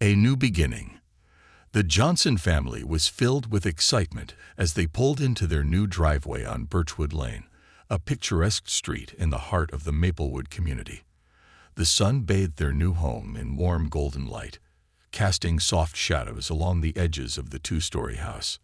A new beginning. The Johnson family was filled with excitement as they pulled into their new driveway on Birchwood Lane, a picturesque street in the heart of the Maplewood community. The sun bathed their new home in warm golden light, casting soft shadows along the edges of the two-story house.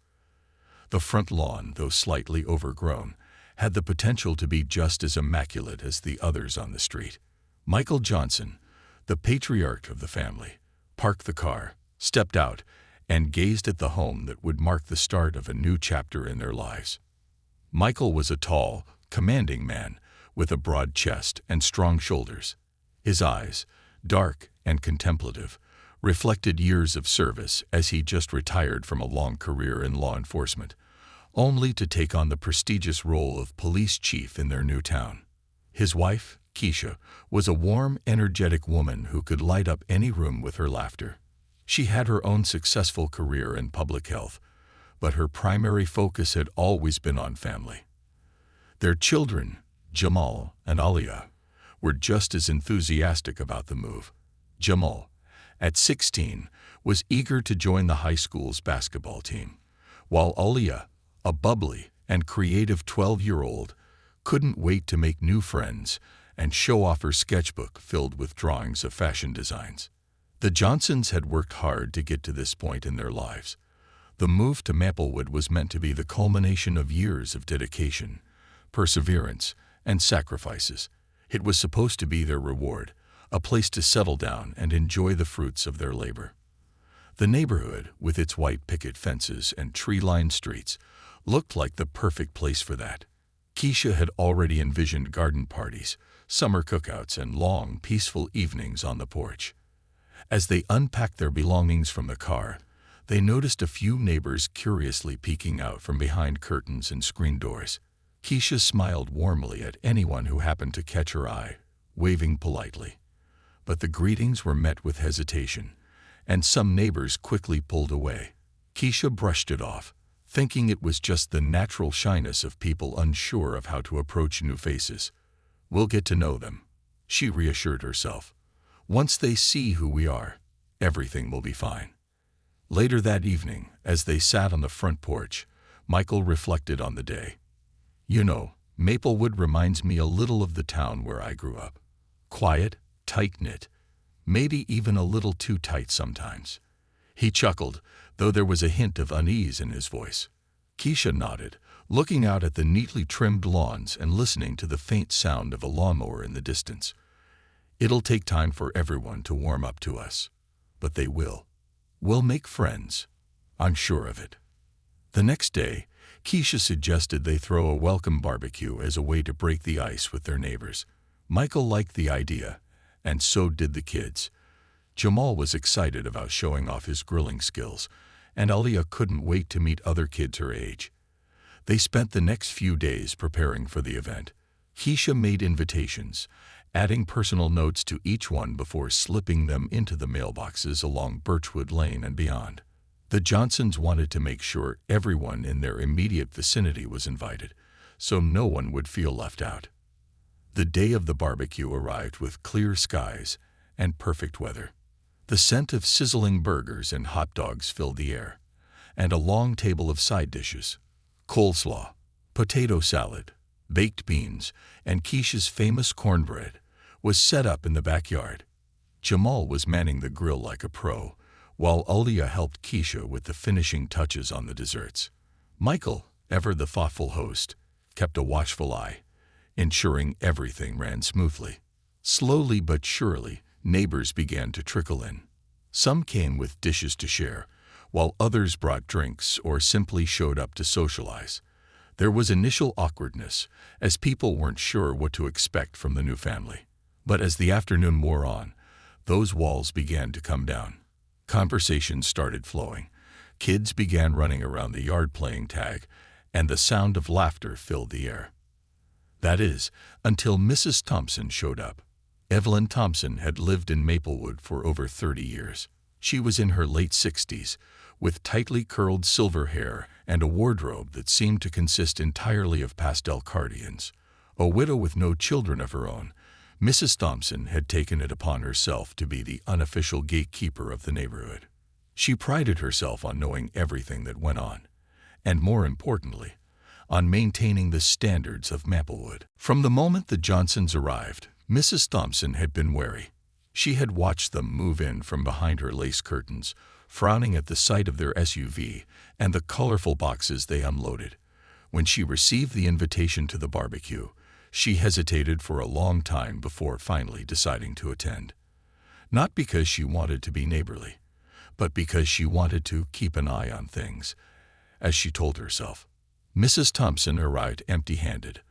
The front lawn, though slightly overgrown, had the potential to be just as immaculate as the others on the street. Michael Johnson, the patriarch of the family, parked the car, stepped out, and gazed at the home that would mark the start of a new chapter in their lives. Michael was a tall, commanding man with a broad chest and strong shoulders. His eyes, dark and contemplative, reflected years of service as he just retired from a long career in law enforcement, only to take on the prestigious role of police chief in their new town. His wife, Keisha, was a warm, energetic woman who could light up any room with her laughter. She had her own successful career in public health, but her primary focus had always been on family. Their children, Jamal and Aliyah, were just as enthusiastic about the move. Jamal, at 16, was eager to join the high school's basketball team, while Aliyah, a bubbly and creative 12-year-old, couldn't wait to make new friends and show off her sketchbook filled with drawings of fashion designs. The Johnsons had worked hard to get to this point in their lives. The move to Maplewood was meant to be the culmination of years of dedication, perseverance, and sacrifices. It was supposed to be their reward, a place to settle down and enjoy the fruits of their labor. The neighborhood, with its white picket fences and tree-lined streets, looked like the perfect place for that. Keisha had already envisioned garden parties, summer cookouts, and long, peaceful evenings on the porch. As they unpacked their belongings from the car, they noticed a few neighbors curiously peeking out from behind curtains and screen doors. Keisha smiled warmly at anyone who happened to catch her eye, waving politely. But the greetings were met with hesitation, and some neighbors quickly pulled away. Keisha brushed it off, thinking it was just the natural shyness of people unsure of how to approach new faces. "We'll get to know them," she reassured herself. "Once they see who we are, everything will be fine." Later that evening, as they sat on the front porch, Michael reflected on the day. "You know, Maplewood reminds me a little of the town where I grew up. Quiet, tight-knit, maybe even a little too tight sometimes." He chuckled, though there was a hint of unease in his voice. Keisha nodded, looking out at the neatly trimmed lawns and listening to the faint sound of a lawnmower in the distance. "It'll take time for everyone to warm up to us, but they will. We'll make friends. I'm sure of it." The next day, Keisha suggested they throw a welcome barbecue as a way to break the ice with their neighbors. Michael liked the idea, and so did the kids. Jamal was excited about showing off his grilling skills, and Aliyah couldn't wait to meet other kids her age. They spent the next few days preparing for the event. Keisha made invitations, adding personal notes to each one before slipping them into the mailboxes along Birchwood Lane and beyond. The Johnsons wanted to make sure everyone in their immediate vicinity was invited, so no one would feel left out. The day of the barbecue arrived with clear skies and perfect weather. The scent of sizzling burgers and hot dogs filled the air, and a long table of side dishes, coleslaw, potato salad, baked beans, and Keisha's famous cornbread, was set up in the backyard. Jamal was manning the grill like a pro, while Aliyah helped Keisha with the finishing touches on the desserts. Michael, ever the thoughtful host, kept a watchful eye, ensuring everything ran smoothly. Slowly but surely, neighbors began to trickle in. Some came with dishes to share, while others brought drinks or simply showed up to socialize. There was initial awkwardness, as people weren't sure what to expect from the new family. But as the afternoon wore on, those walls began to come down. Conversations started flowing. Kids began running around the yard playing tag, and the sound of laughter filled the air. That is, until Mrs. Thompson showed up. Evelyn Thompson had lived in Maplewood for over 30 years. She was in her late 60s, with tightly curled silver hair and a wardrobe that seemed to consist entirely of pastel cardigans. A widow with no children of her own, Mrs. Thompson had taken it upon herself to be the unofficial gatekeeper of the neighborhood. She prided herself on knowing everything that went on, and more importantly, on maintaining the standards of Maplewood. From the moment the Johnsons arrived, Mrs. Thompson had been wary. She had watched them move in from behind her lace curtains, frowning at the sight of their SUV and the colorful boxes they unloaded. When she received the invitation to the barbecue, she hesitated for a long time before finally deciding to attend. Not because she wanted to be neighborly, but because she wanted to keep an eye on things, as she told herself. Mrs. Thompson arrived empty-handed,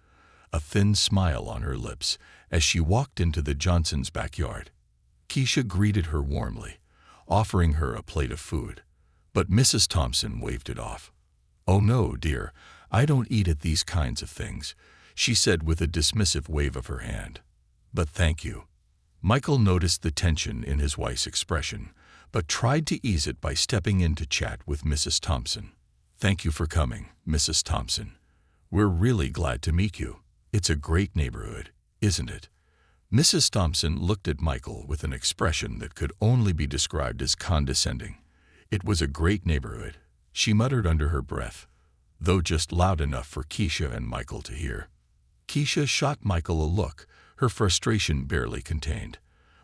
a thin smile on her lips as she walked into the Johnsons' backyard. Keisha greeted her warmly, offering her a plate of food, but Mrs. Thompson waved it off. "Oh no, dear, I don't eat at these kinds of things," she said with a dismissive wave of her hand. "But thank you." Michael noticed the tension in his wife's expression, but tried to ease it by stepping in to chat with Mrs. Thompson. "Thank you for coming, Mrs. Thompson. We're really glad to meet you. It's a great neighborhood, isn't it?" Mrs. Thompson looked at Michael with an expression that could only be described as condescending. "It was a great neighborhood," she muttered under her breath, though just loud enough for Keisha and Michael to hear. Keisha shot Michael a look, her frustration barely contained.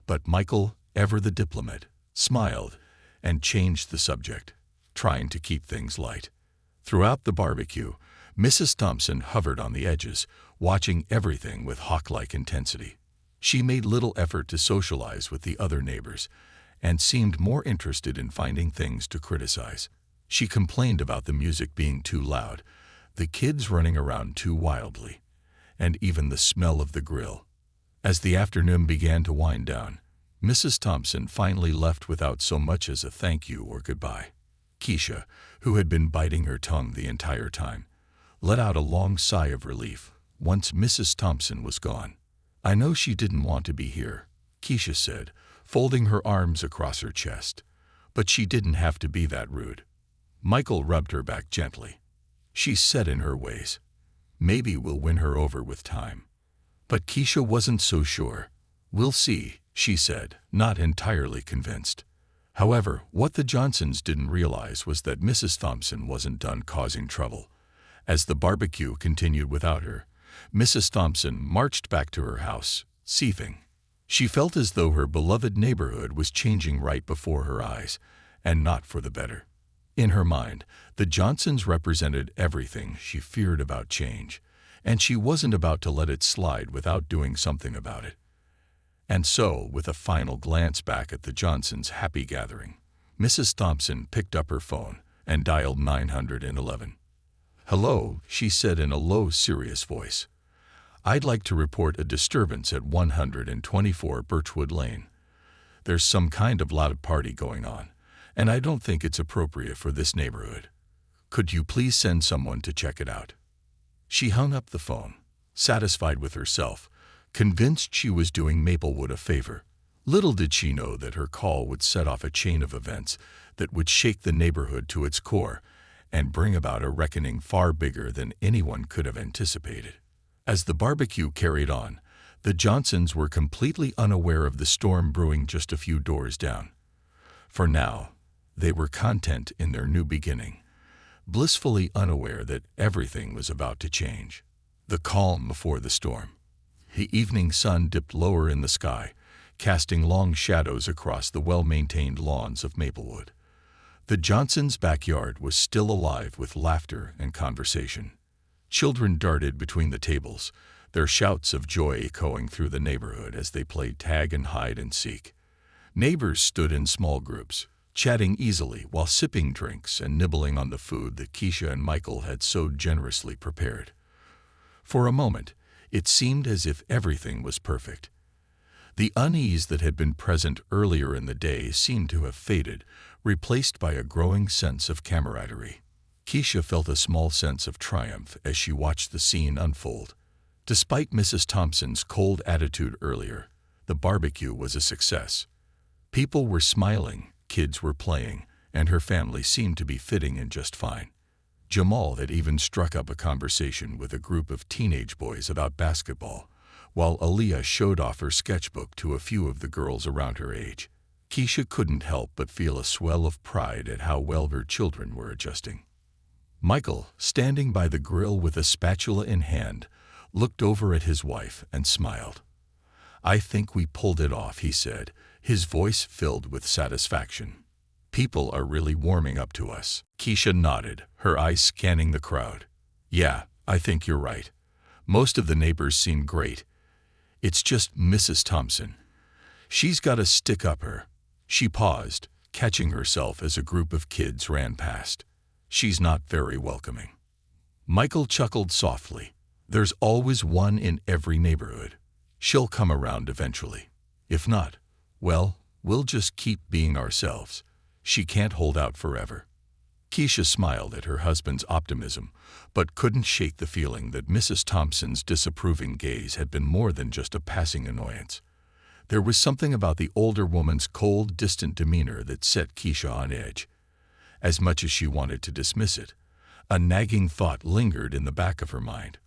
But Michael, ever the diplomat, smiled and changed the subject, trying to keep things light. Throughout the barbecue, Mrs. Thompson hovered on the edges, watching everything with hawk-like intensity. She made little effort to socialize with the other neighbors and seemed more interested in finding things to criticize. She complained about the music being too loud, the kids running around too wildly, and even the smell of the grill. As the afternoon began to wind down, Mrs. Thompson finally left without so much as a thank you or goodbye. Keisha, who had been biting her tongue the entire time, let out a long sigh of relief once Mrs. Thompson was gone. "I know she didn't want to be here," Keisha said, folding her arms across her chest, "but she didn't have to be that rude." Michael rubbed her back gently. "She's set in her ways. Maybe we'll win her over with time." But Keisha wasn't so sure. "We'll see," she said, not entirely convinced. However, what the Johnsons didn't realize was that Mrs. Thompson wasn't done causing trouble. As the barbecue continued without her, Mrs. Thompson marched back to her house, seething. She felt as though her beloved neighborhood was changing right before her eyes, and not for the better. In her mind, the Johnsons represented everything she feared about change, and she wasn't about to let it slide without doing something about it. And so, with a final glance back at the Johnsons' happy gathering, Mrs. Thompson picked up her phone and dialed 911. "Hello," she said in a low, serious voice. "I'd like to report a disturbance at 124 Birchwood Lane. There's some kind of loud party going on, and I don't think it's appropriate for this neighborhood. Could you please send someone to check it out?" She hung up the phone, satisfied with herself, convinced she was doing Maplewood a favor. Little did she know that her call would set off a chain of events that would shake the neighborhood to its core and bring about a reckoning far bigger than anyone could have anticipated. As the barbecue carried on, the Johnsons were completely unaware of the storm brewing just a few doors down. For now, they were content in their new beginning, blissfully unaware that everything was about to change. The calm before the storm. The evening sun dipped lower in the sky, casting long shadows across the well-maintained lawns of Maplewood. The Johnsons' backyard was still alive with laughter and conversation. Children darted between the tables, their shouts of joy echoing through the neighborhood as they played tag and hide and seek. Neighbors stood in small groups, chatting easily while sipping drinks and nibbling on the food that Keisha and Michael had so generously prepared. For a moment, it seemed as if everything was perfect. The unease that had been present earlier in the day seemed to have faded, replaced by a growing sense of camaraderie. Keisha felt a small sense of triumph as she watched the scene unfold. Despite Mrs. Thompson's cold attitude earlier, the barbecue was a success. People were smiling, kids were playing, and her family seemed to be fitting in just fine. Jamal had even struck up a conversation with a group of teenage boys about basketball, while Aaliyah showed off her sketchbook to a few of the girls around her age. Keisha couldn't help but feel a swell of pride at how well her children were adjusting. Michael, standing by the grill with a spatula in hand, looked over at his wife and smiled. "I think we pulled it off," he said, his voice filled with satisfaction. "People are really warming up to us." Keisha nodded, her eyes scanning the crowd. "Yeah, I think you're right. Most of the neighbors seem great. It's just Mrs. Thompson. She's got a stick-upper." She paused, catching herself as a group of kids ran past. "She's not very welcoming." Michael chuckled softly. "There's always one in every neighborhood. She'll come around eventually. If not, well, we'll just keep being ourselves. She can't hold out forever." Keisha smiled at her husband's optimism, but couldn't shake the feeling that Mrs. Thompson's disapproving gaze had been more than just a passing annoyance. There was something about the older woman's cold, distant demeanor that set Keisha on edge. As much as she wanted to dismiss it, a nagging thought lingered in the back of her mind.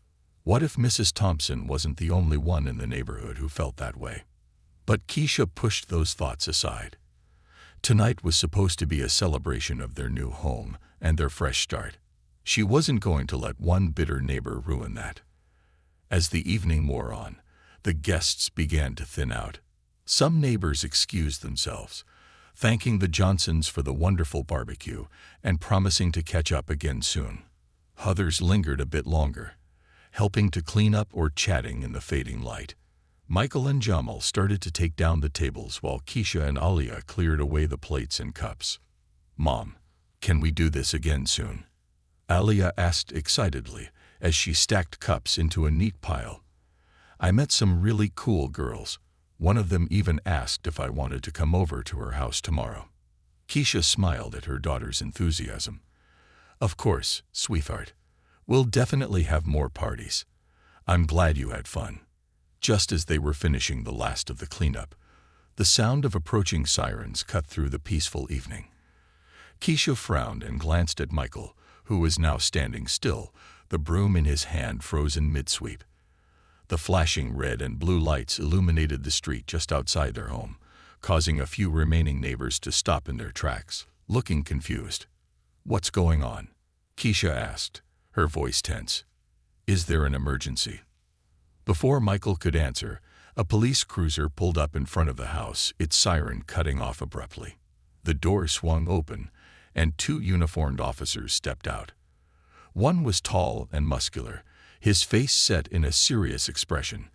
What if Mrs. Thompson wasn't the only one in the neighborhood who felt that way? But Keisha pushed those thoughts aside. Tonight was supposed to be a celebration of their new home and their fresh start. She wasn't going to let one bitter neighbor ruin that. As the evening wore on, the guests began to thin out. Some neighbors excused themselves, thanking the Johnsons for the wonderful barbecue and promising to catch up again soon. Others lingered a bit longer, helping to clean up or chatting in the fading light. Michael and Jamal started to take down the tables while Keisha and Aaliyah cleared away the plates and cups. "Mom, can we do this again soon?" Aaliyah asked excitedly as she stacked cups into a neat pile. "I met some really cool girls. One of them even asked if I wanted to come over to her house tomorrow." Keisha smiled at her daughter's enthusiasm. "Of course, sweetheart. We'll definitely have more parties. I'm glad you had fun." Just as they were finishing the last of the cleanup, the sound of approaching sirens cut through the peaceful evening. Keisha frowned and glanced at Michael, who was now standing still, the broom in his hand frozen mid-sweep. The flashing red and blue lights illuminated the street just outside their home, causing a few remaining neighbors to stop in their tracks, looking confused. "What's going on?" Keisha asked, her voice tense. "Is there an emergency?" Before Michael could answer, a police cruiser pulled up in front of the house, its siren cutting off abruptly. The door swung open, and two uniformed officers stepped out. One was tall and muscular, his face set in a serious expression,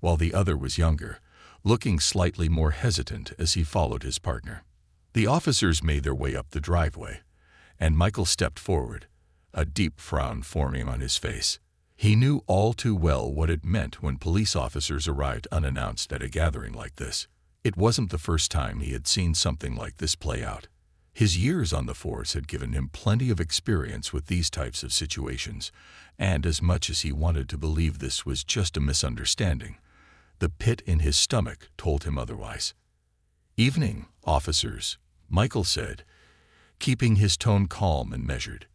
while the other was younger, looking slightly more hesitant as he followed his partner. The officers made their way up the driveway, and Michael stepped forward, a deep frown forming on his face. He knew all too well what it meant when police officers arrived unannounced at a gathering like this. It wasn't the first time he had seen something like this play out. His years on the force had given him plenty of experience with these types of situations, and as much as he wanted to believe this was just a misunderstanding, the pit in his stomach told him otherwise. "Evening, officers," Michael said, keeping his tone calm and measured.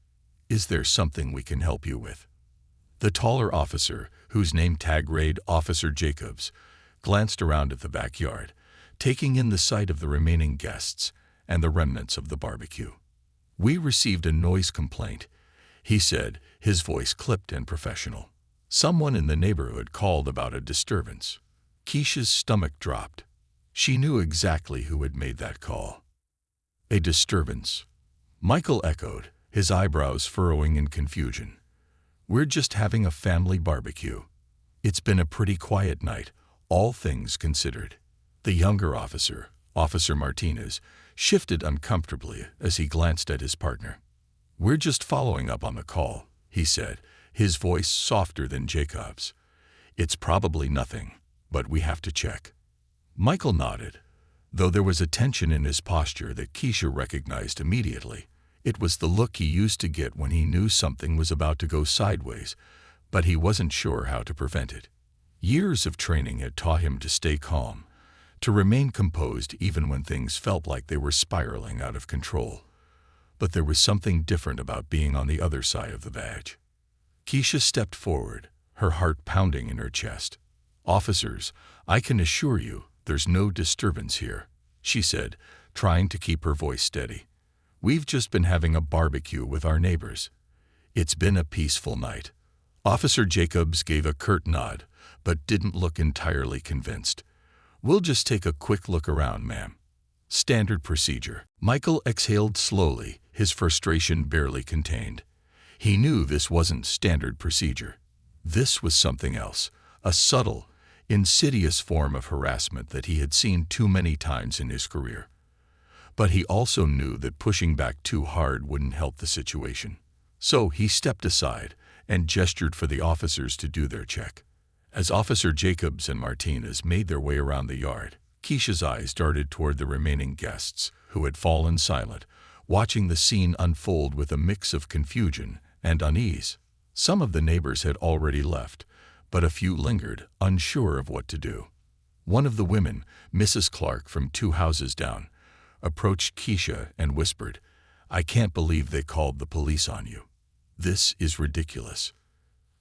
"Is there something we can help you with?" The taller officer, whose name tag read Officer Jacobs, glanced around at the backyard, taking in the sight of the remaining guests and the remnants of the barbecue. "We received a noise complaint," he said, his voice clipped and professional. "Someone in the neighborhood called about a disturbance." Keisha's stomach dropped. She knew exactly who had made that call. "A disturbance?" Michael echoed, his eyebrows furrowing in confusion. "We're just having a family barbecue. It's been a pretty quiet night, all things considered." The younger officer, Officer Martinez, shifted uncomfortably as he glanced at his partner. "We're just following up on the call," he said, his voice softer than Jacob's. "It's probably nothing, but we have to check." Michael nodded, though there was a tension in his posture that Keisha recognized immediately. It was the look he used to get when he knew something was about to go sideways, but he wasn't sure how to prevent it. Years of training had taught him to stay calm, to remain composed even when things felt like they were spiraling out of control. But there was something different about being on the other side of the badge. Keisha stepped forward, her heart pounding in her chest. "Officers, I can assure you there's no disturbance here," she said, trying to keep her voice steady. "We've just been having a barbecue with our neighbors. It's been a peaceful night." Officer Jacobs gave a curt nod, but didn't look entirely convinced. "We'll just take a quick look around, ma'am. Standard procedure." Michael exhaled slowly, his frustration barely contained. He knew this wasn't standard procedure. This was something else, a subtle, insidious form of harassment that he had seen too many times in his career. But he also knew that pushing back too hard wouldn't help the situation. So he stepped aside and gestured for the officers to do their check. As Officer Jacobs and Martinez made their way around the yard, Keisha's eyes darted toward the remaining guests, who had fallen silent, watching the scene unfold with a mix of confusion and unease. Some of the neighbors had already left, but a few lingered, unsure of what to do. One of the women, Mrs. Clark from 2 houses down, approached Keisha and whispered, "I can't believe they called the police on you. This is ridiculous."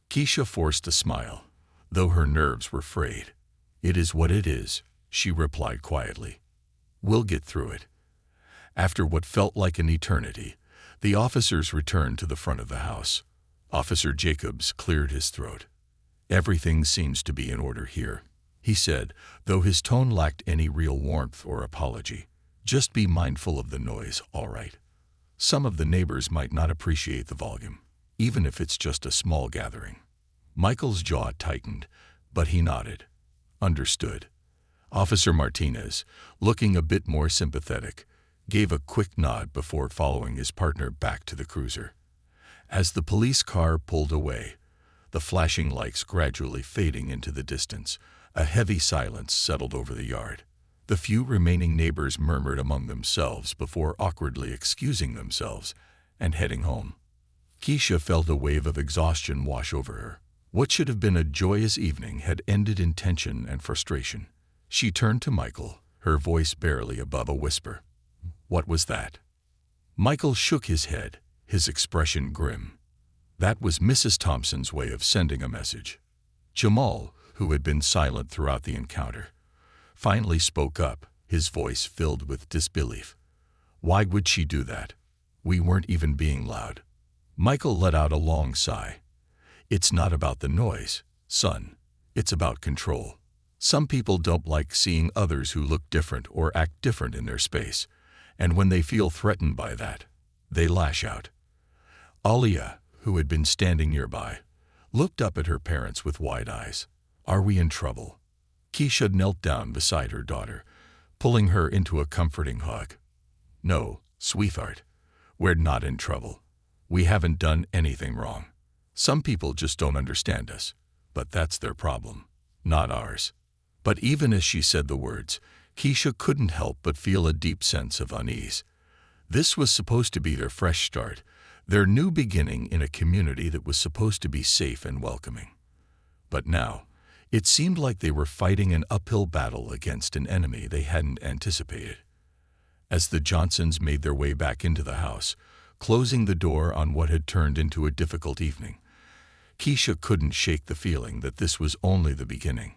Keisha forced a smile, though her nerves were frayed. "It is what it is," she replied quietly. "We'll get through it." After what felt like an eternity, the officers returned to the front of the house. Officer Jacobs cleared his throat. "Everything seems to be in order here," he said, though his tone lacked any real warmth or apology. "Just be mindful of the noise, all right? Some of the neighbors might not appreciate the volume, even if it's just a small gathering." Michael's jaw tightened, but he nodded. "Understood." Officer Martinez, looking a bit more sympathetic, gave a quick nod before following his partner back to the cruiser. As the police car pulled away, the flashing lights gradually fading into the distance, a heavy silence settled over the yard. The few remaining neighbors murmured among themselves before awkwardly excusing themselves and heading home. Keisha felt a wave of exhaustion wash over her. What should have been a joyous evening had ended in tension and frustration. She turned to Michael, her voice barely above a whisper. "What was that?" Michael shook his head, his expression grim. That was Mrs. Thompson's way of sending a message. Jamal, who had been silent throughout the encounter, finally spoke up, his voice filled with disbelief. "Why would she do that? We weren't even being loud." Michael let out a long sigh. "It's not about the noise, son. It's about control. Some people don't like seeing others who look different or act different in their space, and when they feel threatened by that, they lash out." Alia, who had been standing nearby, looked up at her parents with wide eyes. "Are we in trouble?" Keisha knelt down beside her daughter, pulling her into a comforting hug. "No, sweetheart, we're not in trouble. We haven't done anything wrong. Some people just don't understand us, but that's their problem, not ours." But even as she said the words, Keisha couldn't help but feel a deep sense of unease. This was supposed to be their fresh start, their new beginning in a community that was supposed to be safe and welcoming. But now, it seemed like they were fighting an uphill battle against an enemy they hadn't anticipated. As the Johnsons made their way back into the house, closing the door on what had turned into a difficult evening, Keisha couldn't shake the feeling that this was only the beginning.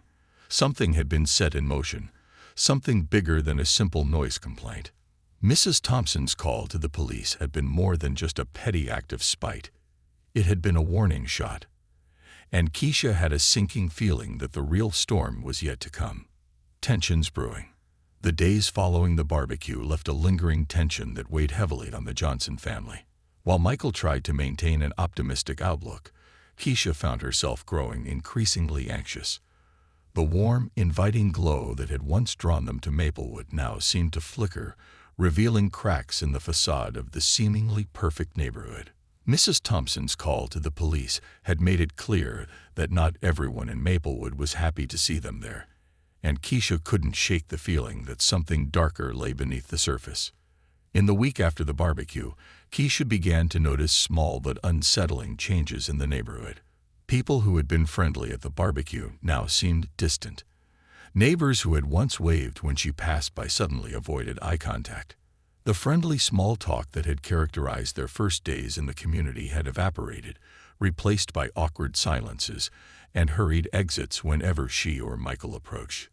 Something had been set in motion, something bigger than a simple noise complaint. Mrs. Thompson's call to the police had been more than just a petty act of spite. It had been a warning shot. And Keisha had a sinking feeling that the real storm was yet to come. Tensions brewing. The days following the barbecue left a lingering tension that weighed heavily on the Johnson family. While Michael tried to maintain an optimistic outlook, Keisha found herself growing increasingly anxious. The warm, inviting glow that had once drawn them to Maplewood now seemed to flicker, revealing cracks in the facade of the seemingly perfect neighborhood. Mrs. Thompson's call to the police had made it clear that not everyone in Maplewood was happy to see them there, and Keisha couldn't shake the feeling that something darker lay beneath the surface. In the week after the barbecue, Keisha began to notice small but unsettling changes in the neighborhood. People who had been friendly at the barbecue now seemed distant. Neighbors who had once waved when she passed by suddenly avoided eye contact. The friendly small talk that had characterized their first days in the community had evaporated, replaced by awkward silences and hurried exits whenever she or Michael approached.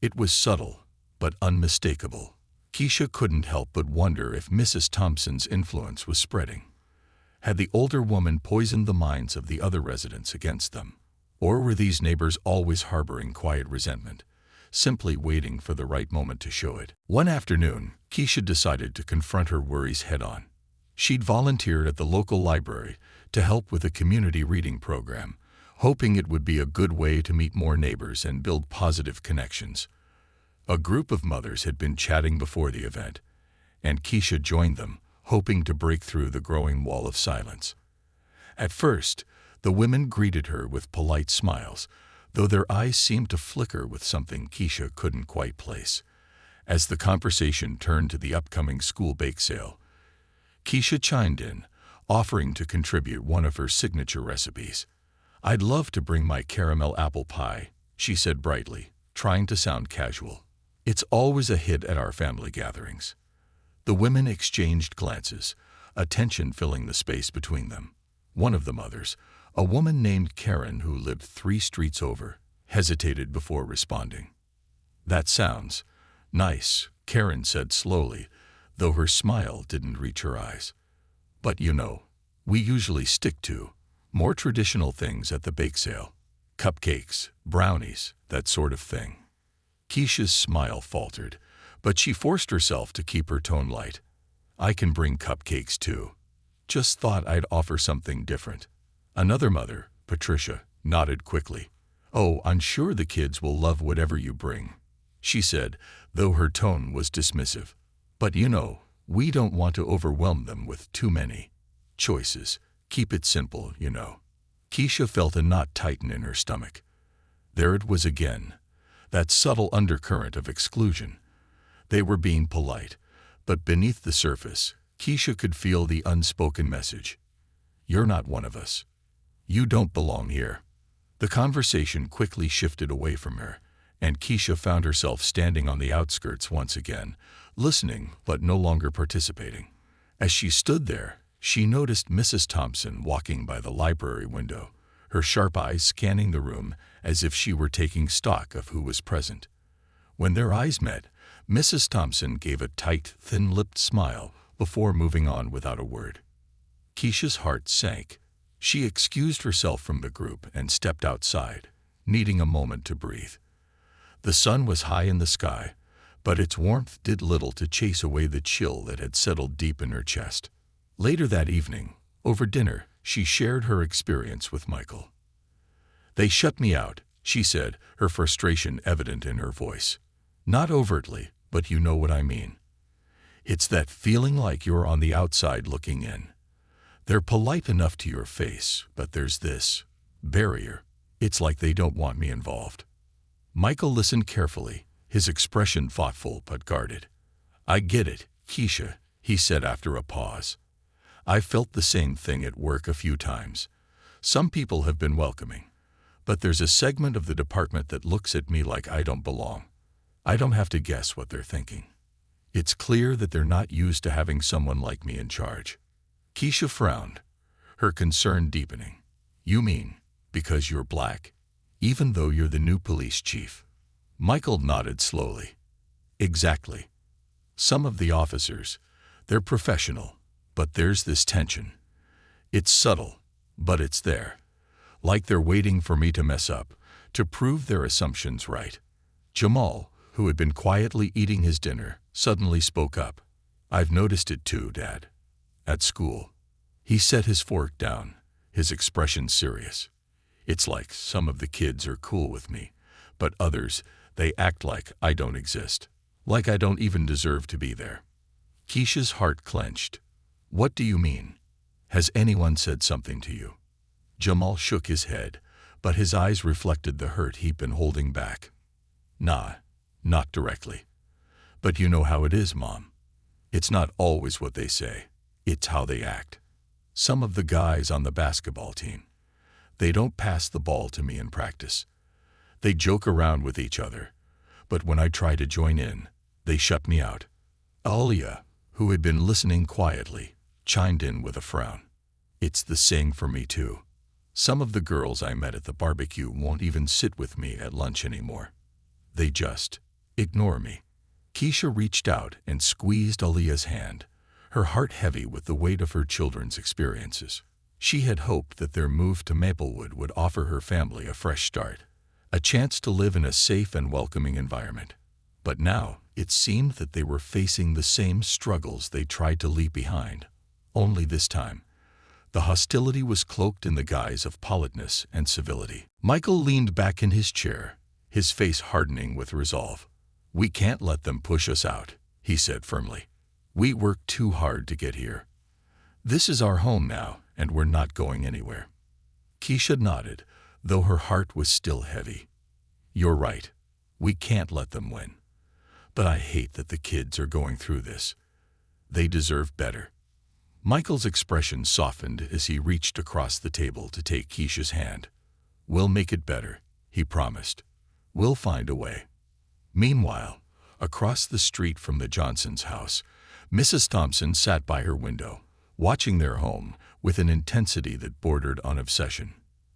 It was subtle, but unmistakable. Keisha couldn't help but wonder if Mrs. Thompson's influence was spreading. Had the older woman poisoned the minds of the other residents against them? Or were these neighbors always harboring quiet resentment, simply waiting for the right moment to show it? One afternoon, Keisha decided to confront her worries head-on. She'd volunteered at the local library to help with a community reading program, hoping it would be a good way to meet more neighbors and build positive connections. A group of mothers had been chatting before the event, and Keisha joined them, hoping to break through the growing wall of silence. At first, the women greeted her with polite smiles, though their eyes seemed to flicker with something Keisha couldn't quite place. As the conversation turned to the upcoming school bake sale, Keisha chimed in, offering to contribute one of her signature recipes. "I'd love to bring my caramel apple pie," she said brightly, trying to sound casual. "It's always a hit at our family gatherings." The women exchanged glances, a tension filling the space between them. One of the mothers, a woman named Karen who lived 3 streets over, hesitated before responding. "That sounds nice," Karen said slowly, though her smile didn't reach her eyes. "But you know, we usually stick to more traditional things at the bake sale. Cupcakes, brownies, that sort of thing." Keisha's smile faltered, but she forced herself to keep her tone light. "I can bring cupcakes too. Just thought I'd offer something different." Another mother, Patricia, nodded quickly. "Oh, I'm sure the kids will love whatever you bring," she said, though her tone was dismissive. "But you know, we don't want to overwhelm them with too many choices. Keep it simple, you know." Keisha felt a knot tighten in her stomach. There it was again, that subtle undercurrent of exclusion. They were being polite, but beneath the surface, Keisha could feel the unspoken message. "You're not one of us. You don't belong here." The conversation quickly shifted away from her, and Keisha found herself standing on the outskirts once again, listening but no longer participating. As she stood there, she noticed Mrs. Thompson walking by the library window, her sharp eyes scanning the room as if she were taking stock of who was present. When their eyes met, Mrs. Thompson gave a tight, thin-lipped smile before moving on without a word. Keisha's heart sank. She excused herself from the group and stepped outside, needing a moment to breathe. The sun was high in the sky, but its warmth did little to chase away the chill that had settled deep in her chest. Later that evening, over dinner, she shared her experience with Michael. "They shut me out," she said, her frustration evident in her voice. "Not overtly, but you know what I mean. It's that feeling like you're on the outside looking in. They're polite enough to your face, but there's this barrier. It's like they don't want me involved." Michael listened carefully, his expression thoughtful but guarded. "I get it, Keisha," he said after a pause. "I've felt the same thing at work a few times. Some people have been welcoming, but there's a segment of the department that looks at me like I don't belong. I don't have to guess what they're thinking. It's clear that they're not used to having someone like me in charge." Keisha frowned, her concern deepening. "You mean because you're black, even though you're the new police chief?" Michael nodded slowly. "Exactly. Some of the officers, they're professional, but there's this tension. It's subtle, but it's there. Like they're waiting for me to mess up, to prove their assumptions right." Jamal, who had been quietly eating his dinner, suddenly spoke up. "I've noticed it too, Dad. At school." He set his fork down, his expression serious. "It's like some of the kids are cool with me, but others, they act like I don't exist, like I don't even deserve to be there." Keisha's heart clenched. "What do you mean? Has anyone said something to you?" Jamal shook his head, but his eyes reflected the hurt he'd been holding back. "Nah, not directly. But you know how it is, Mom. It's not always what they say, it's how they act. Some of the guys on the basketball team, they don't pass the ball to me in practice. They joke around with each other, but when I try to join in, they shut me out." Alia, who had been listening quietly, chimed in with a frown. "It's the same for me too. Some of the girls I met at the barbecue won't even sit with me at lunch anymore. They just ignore me." Keisha reached out and squeezed Aaliyah's hand, her heart heavy with the weight of her children's experiences. She had hoped that their move to Maplewood would offer her family a fresh start, a chance to live in a safe and welcoming environment. But now, it seemed that they were facing the same struggles they tried to leave behind. Only this time, the hostility was cloaked in the guise of politeness and civility. Michael leaned back in his chair, his face hardening with resolve. "We can't let them push us out," he said firmly. "We worked too hard to get here. This is our home now, and we're not going anywhere." Keisha nodded, though her heart was still heavy. "You're right. We can't let them win. But I hate that the kids are going through this. They deserve better." Michael's expression softened as he reached across the table to take Keisha's hand. "We'll make it better," he promised. "We'll find a way." Meanwhile, across the street from the Johnsons' house, Mrs. Thompson sat by her window, watching their home with an intensity that bordered on obsession.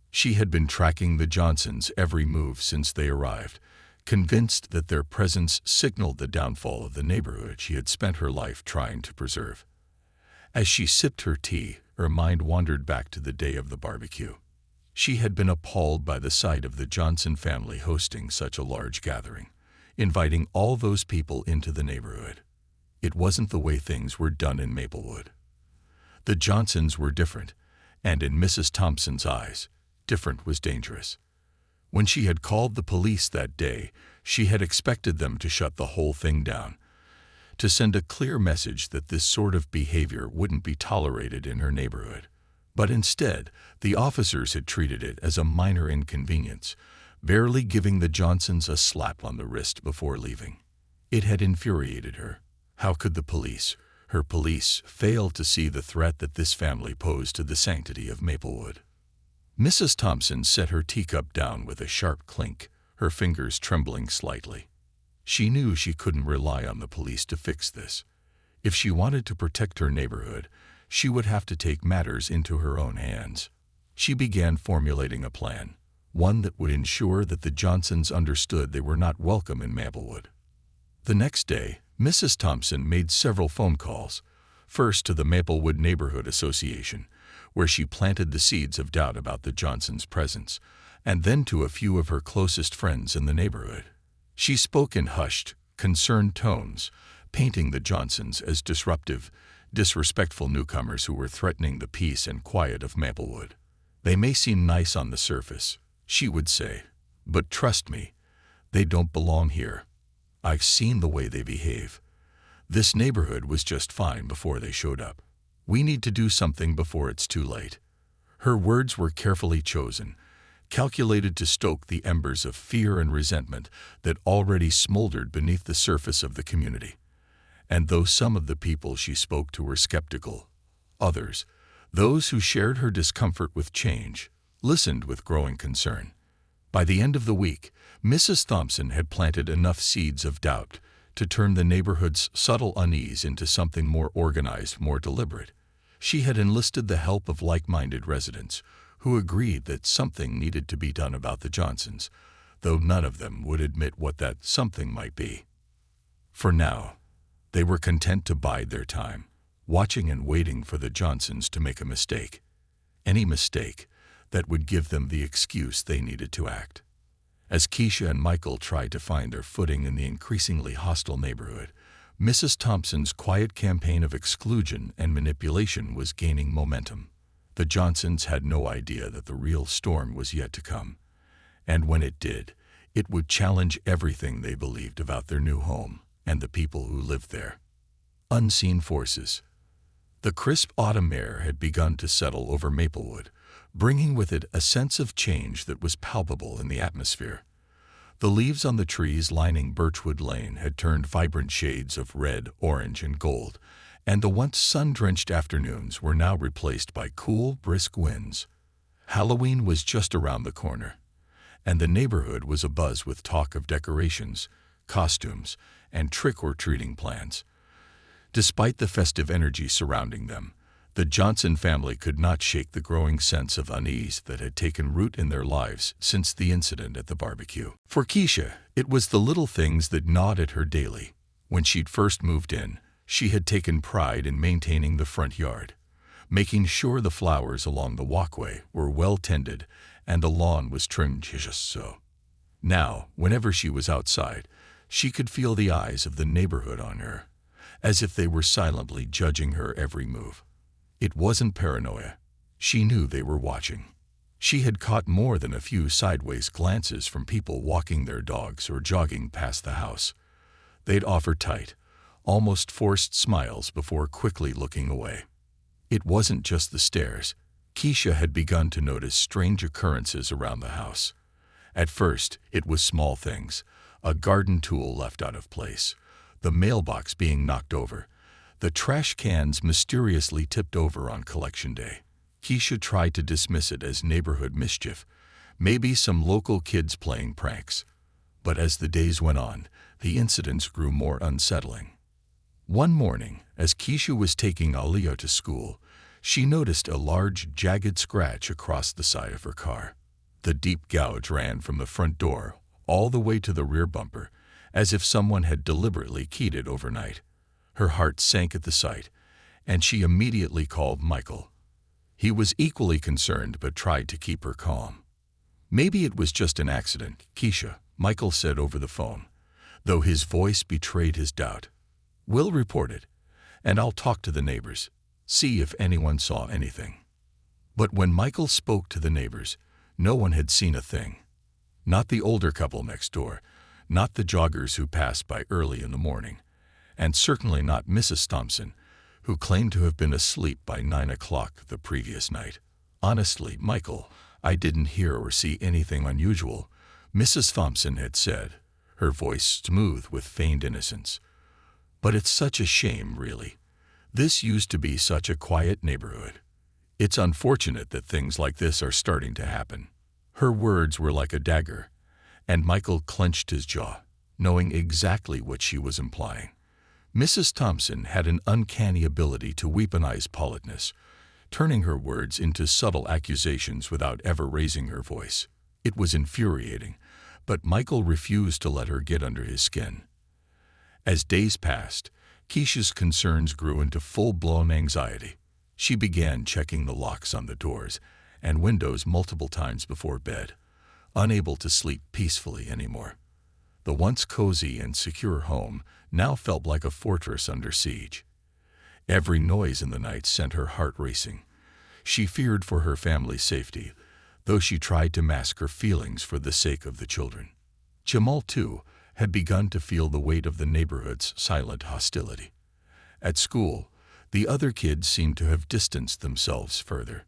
She had been tracking the Johnsons' every move since they arrived, convinced that their presence signaled the downfall of the neighborhood she had spent her life trying to preserve. As she sipped her tea, her mind wandered back to the day of the barbecue. She had been appalled by the sight of the Johnson family hosting such a large gathering, inviting all those people into the neighborhood. It wasn't the way things were done in Maplewood. The Johnsons were different, and in Mrs. Thompson's eyes, different was dangerous. When she had called the police that day, she had expected them to shut the whole thing down, to send a clear message that this sort of behavior wouldn't be tolerated in her neighborhood. But instead, the officers had treated it as a minor inconvenience, barely giving the Johnsons a slap on the wrist before leaving. It had infuriated her. How could the police, her police, fail to see the threat that this family posed to the sanctity of Maplewood? Mrs. Thompson set her teacup down with a sharp clink, her fingers trembling slightly. She knew she couldn't rely on the police to fix this. If she wanted to protect her neighborhood, she would have to take matters into her own hands. She began formulating a plan, one that would ensure that the Johnsons understood they were not welcome in Maplewood. The next day, Mrs. Thompson made several phone calls, first to the Maplewood Neighborhood Association, where she planted the seeds of doubt about the Johnsons' presence, and then to a few of her closest friends in the neighborhood. She spoke in hushed, concerned tones, painting the Johnsons as disruptive, disrespectful newcomers who were threatening the peace and quiet of Maplewood. "They may seem nice on the surface," she would say, "but trust me, they don't belong here. I've seen the way they behave. This neighborhood was just fine before they showed up. We need to do something before it's too late." Her words were carefully chosen, calculated to stoke the embers of fear and resentment that already smoldered beneath the surface of the community. And though some of the people she spoke to were skeptical, others, those who shared her discomfort with change, listened with growing concern. By the end of the week, Mrs. Thompson had planted enough seeds of doubt to turn the neighborhood's subtle unease into something more organized, more deliberate. She had enlisted the help of like-minded residents who agreed that something needed to be done about the Johnsons, though none of them would admit what that something might be. For now, they were content to bide their time, watching and waiting for the Johnsons to make a mistake. Any mistake that would give them the excuse they needed to act. As Keisha and Michael tried to find their footing in the increasingly hostile neighborhood, Mrs. Thompson's quiet campaign of exclusion and manipulation was gaining momentum. The Johnsons had no idea that the real storm was yet to come, and when it did, it would challenge everything they believed about their new home and the people who lived there. Unseen forces. The crisp autumn air had begun to settle over Maplewood, bringing with it a sense of change that was palpable in the atmosphere. The leaves on the trees lining Birchwood Lane had turned vibrant shades of red, orange, and gold, and the once sun-drenched afternoons were now replaced by cool, brisk winds. Halloween was just around the corner, and the neighborhood was abuzz with talk of decorations, costumes, and trick-or-treating plans. Despite the festive energy surrounding them, The Johnson family could not shake the growing sense of unease that had taken root in their lives since the incident at the barbecue. For Keisha, it was the little things that gnawed at her daily. When she'd first moved in, she had taken pride in maintaining the front yard, making sure the flowers along the walkway were well tended and the lawn was trimmed just so. Now, whenever she was outside, she could feel the eyes of the neighborhood on her, as if they were silently judging her every move. It wasn't paranoia. She knew they were watching. She had caught more than a few sideways glances from people walking their dogs or jogging past the house. They'd offer tight, almost forced smiles before quickly looking away. It wasn't just the stairs. Keisha had begun to notice strange occurrences around the house. At first, it was small things, a garden tool left out of place, the mailbox being knocked over, the trash cans mysteriously tipped over on collection day. Keisha tried to dismiss it as neighborhood mischief, maybe some local kids playing pranks. But as the days went on, the incidents grew more unsettling. One morning, as Keisha was taking Aliyah to school, she noticed a large, jagged scratch across the side of her car. The deep gouge ran from the front door all the way to the rear bumper, as if someone had deliberately keyed it overnight. Her heart sank at the sight, and she immediately called Michael. He was equally concerned but tried to keep her calm. "Maybe it was just an accident, Keisha," Michael said over the phone, though his voice betrayed his doubt. "We'll report it, and I'll talk to the neighbors, see if anyone saw anything." But when Michael spoke to the neighbors, no one had seen a thing. Not the older couple next door, not the joggers who passed by early in the morning, and certainly not Mrs. Thompson, who claimed to have been asleep by 9 o'clock the previous night. "Honestly, Michael, I didn't hear or see anything unusual," Mrs. Thompson had said, her voice smooth with feigned innocence. "But it's such a shame, really. This used to be such a quiet neighborhood. It's unfortunate that things like this are starting to happen." Her words were like a dagger, and Michael clenched his jaw, knowing exactly what she was implying. Mrs. Thompson had an uncanny ability to weaponize politeness, turning her words into subtle accusations without ever raising her voice. It was infuriating, but Michael refused to let her get under his skin. As days passed, Keisha's concerns grew into full-blown anxiety. She began checking the locks on the doors and windows multiple times before bed, unable to sleep peacefully anymore. The once cozy and secure home now felt like a fortress under siege. Every noise in the night sent her heart racing. She feared for her family's safety, though she tried to mask her feelings for the sake of the children. Jamal, too, had begun to feel the weight of the neighborhood's silent hostility. At school, the other kids seemed to have distanced themselves further.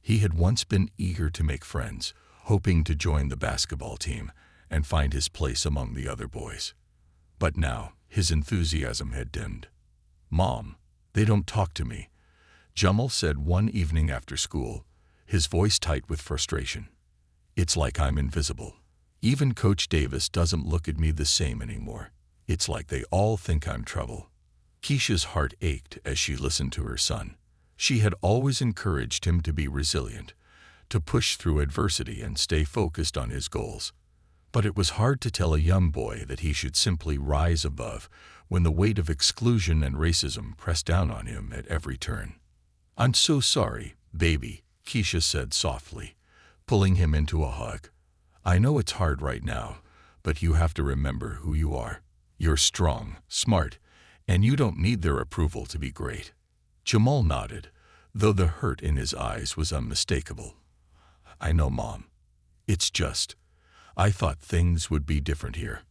He had once been eager to make friends, hoping to join the basketball team and find his place among the other boys. But now, his enthusiasm had dimmed. "Mom, they don't talk to me," Jamal said one evening after school, his voice tight with frustration. "It's like I'm invisible. Even Coach Davis doesn't look at me the same anymore. It's like they all think I'm trouble." Keisha's heart ached as she listened to her son. She had always encouraged him to be resilient, to push through adversity and stay focused on his goals. But it was hard to tell a young boy that he should simply rise above when the weight of exclusion and racism pressed down on him at every turn. "I'm so sorry, baby," Keisha said softly, pulling him into a hug. "I know it's hard right now, but you have to remember who you are. You're strong, smart, and you don't need their approval to be great." Jamal nodded, though the hurt in his eyes was unmistakable. "I know, Mom. It's just, I thought things would be different here.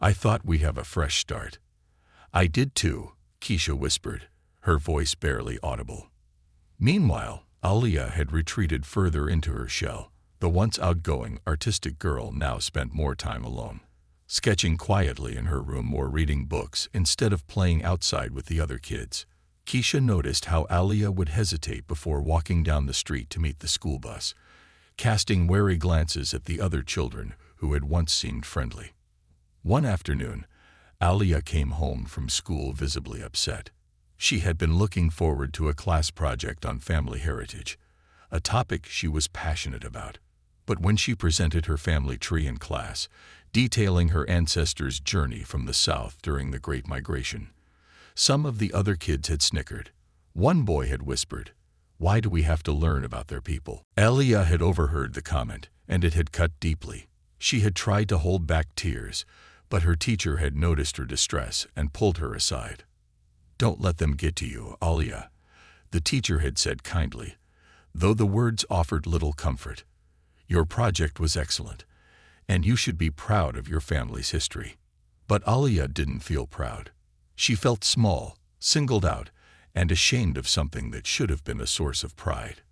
I thought we'd have a fresh start." "I did too," Keisha whispered, her voice barely audible. Meanwhile, Aliyah had retreated further into her shell. The once outgoing, artistic girl now spent more time alone, sketching quietly in her room or reading books instead of playing outside with the other kids. Keisha noticed how Aliyah would hesitate before walking down the street to meet the school bus, casting wary glances at the other children who had once seemed friendly. One afternoon, Aliyah came home from school visibly upset. She had been looking forward to a class project on family heritage, a topic she was passionate about. But when she presented her family tree in class, detailing her ancestors' journey from the South during the Great Migration, some of the other kids had snickered. One boy had whispered, "Why do we have to learn about their people?" Elia had overheard the comment, and it had cut deeply. She had tried to hold back tears, but her teacher had noticed her distress and pulled her aside. "Don't let them get to you, Alia," the teacher had said kindly, though the words offered little comfort. "Your project was excellent, and you should be proud of your family's history." But Alia didn't feel proud. She felt small, singled out, and ashamed of something that should have been a source of pride.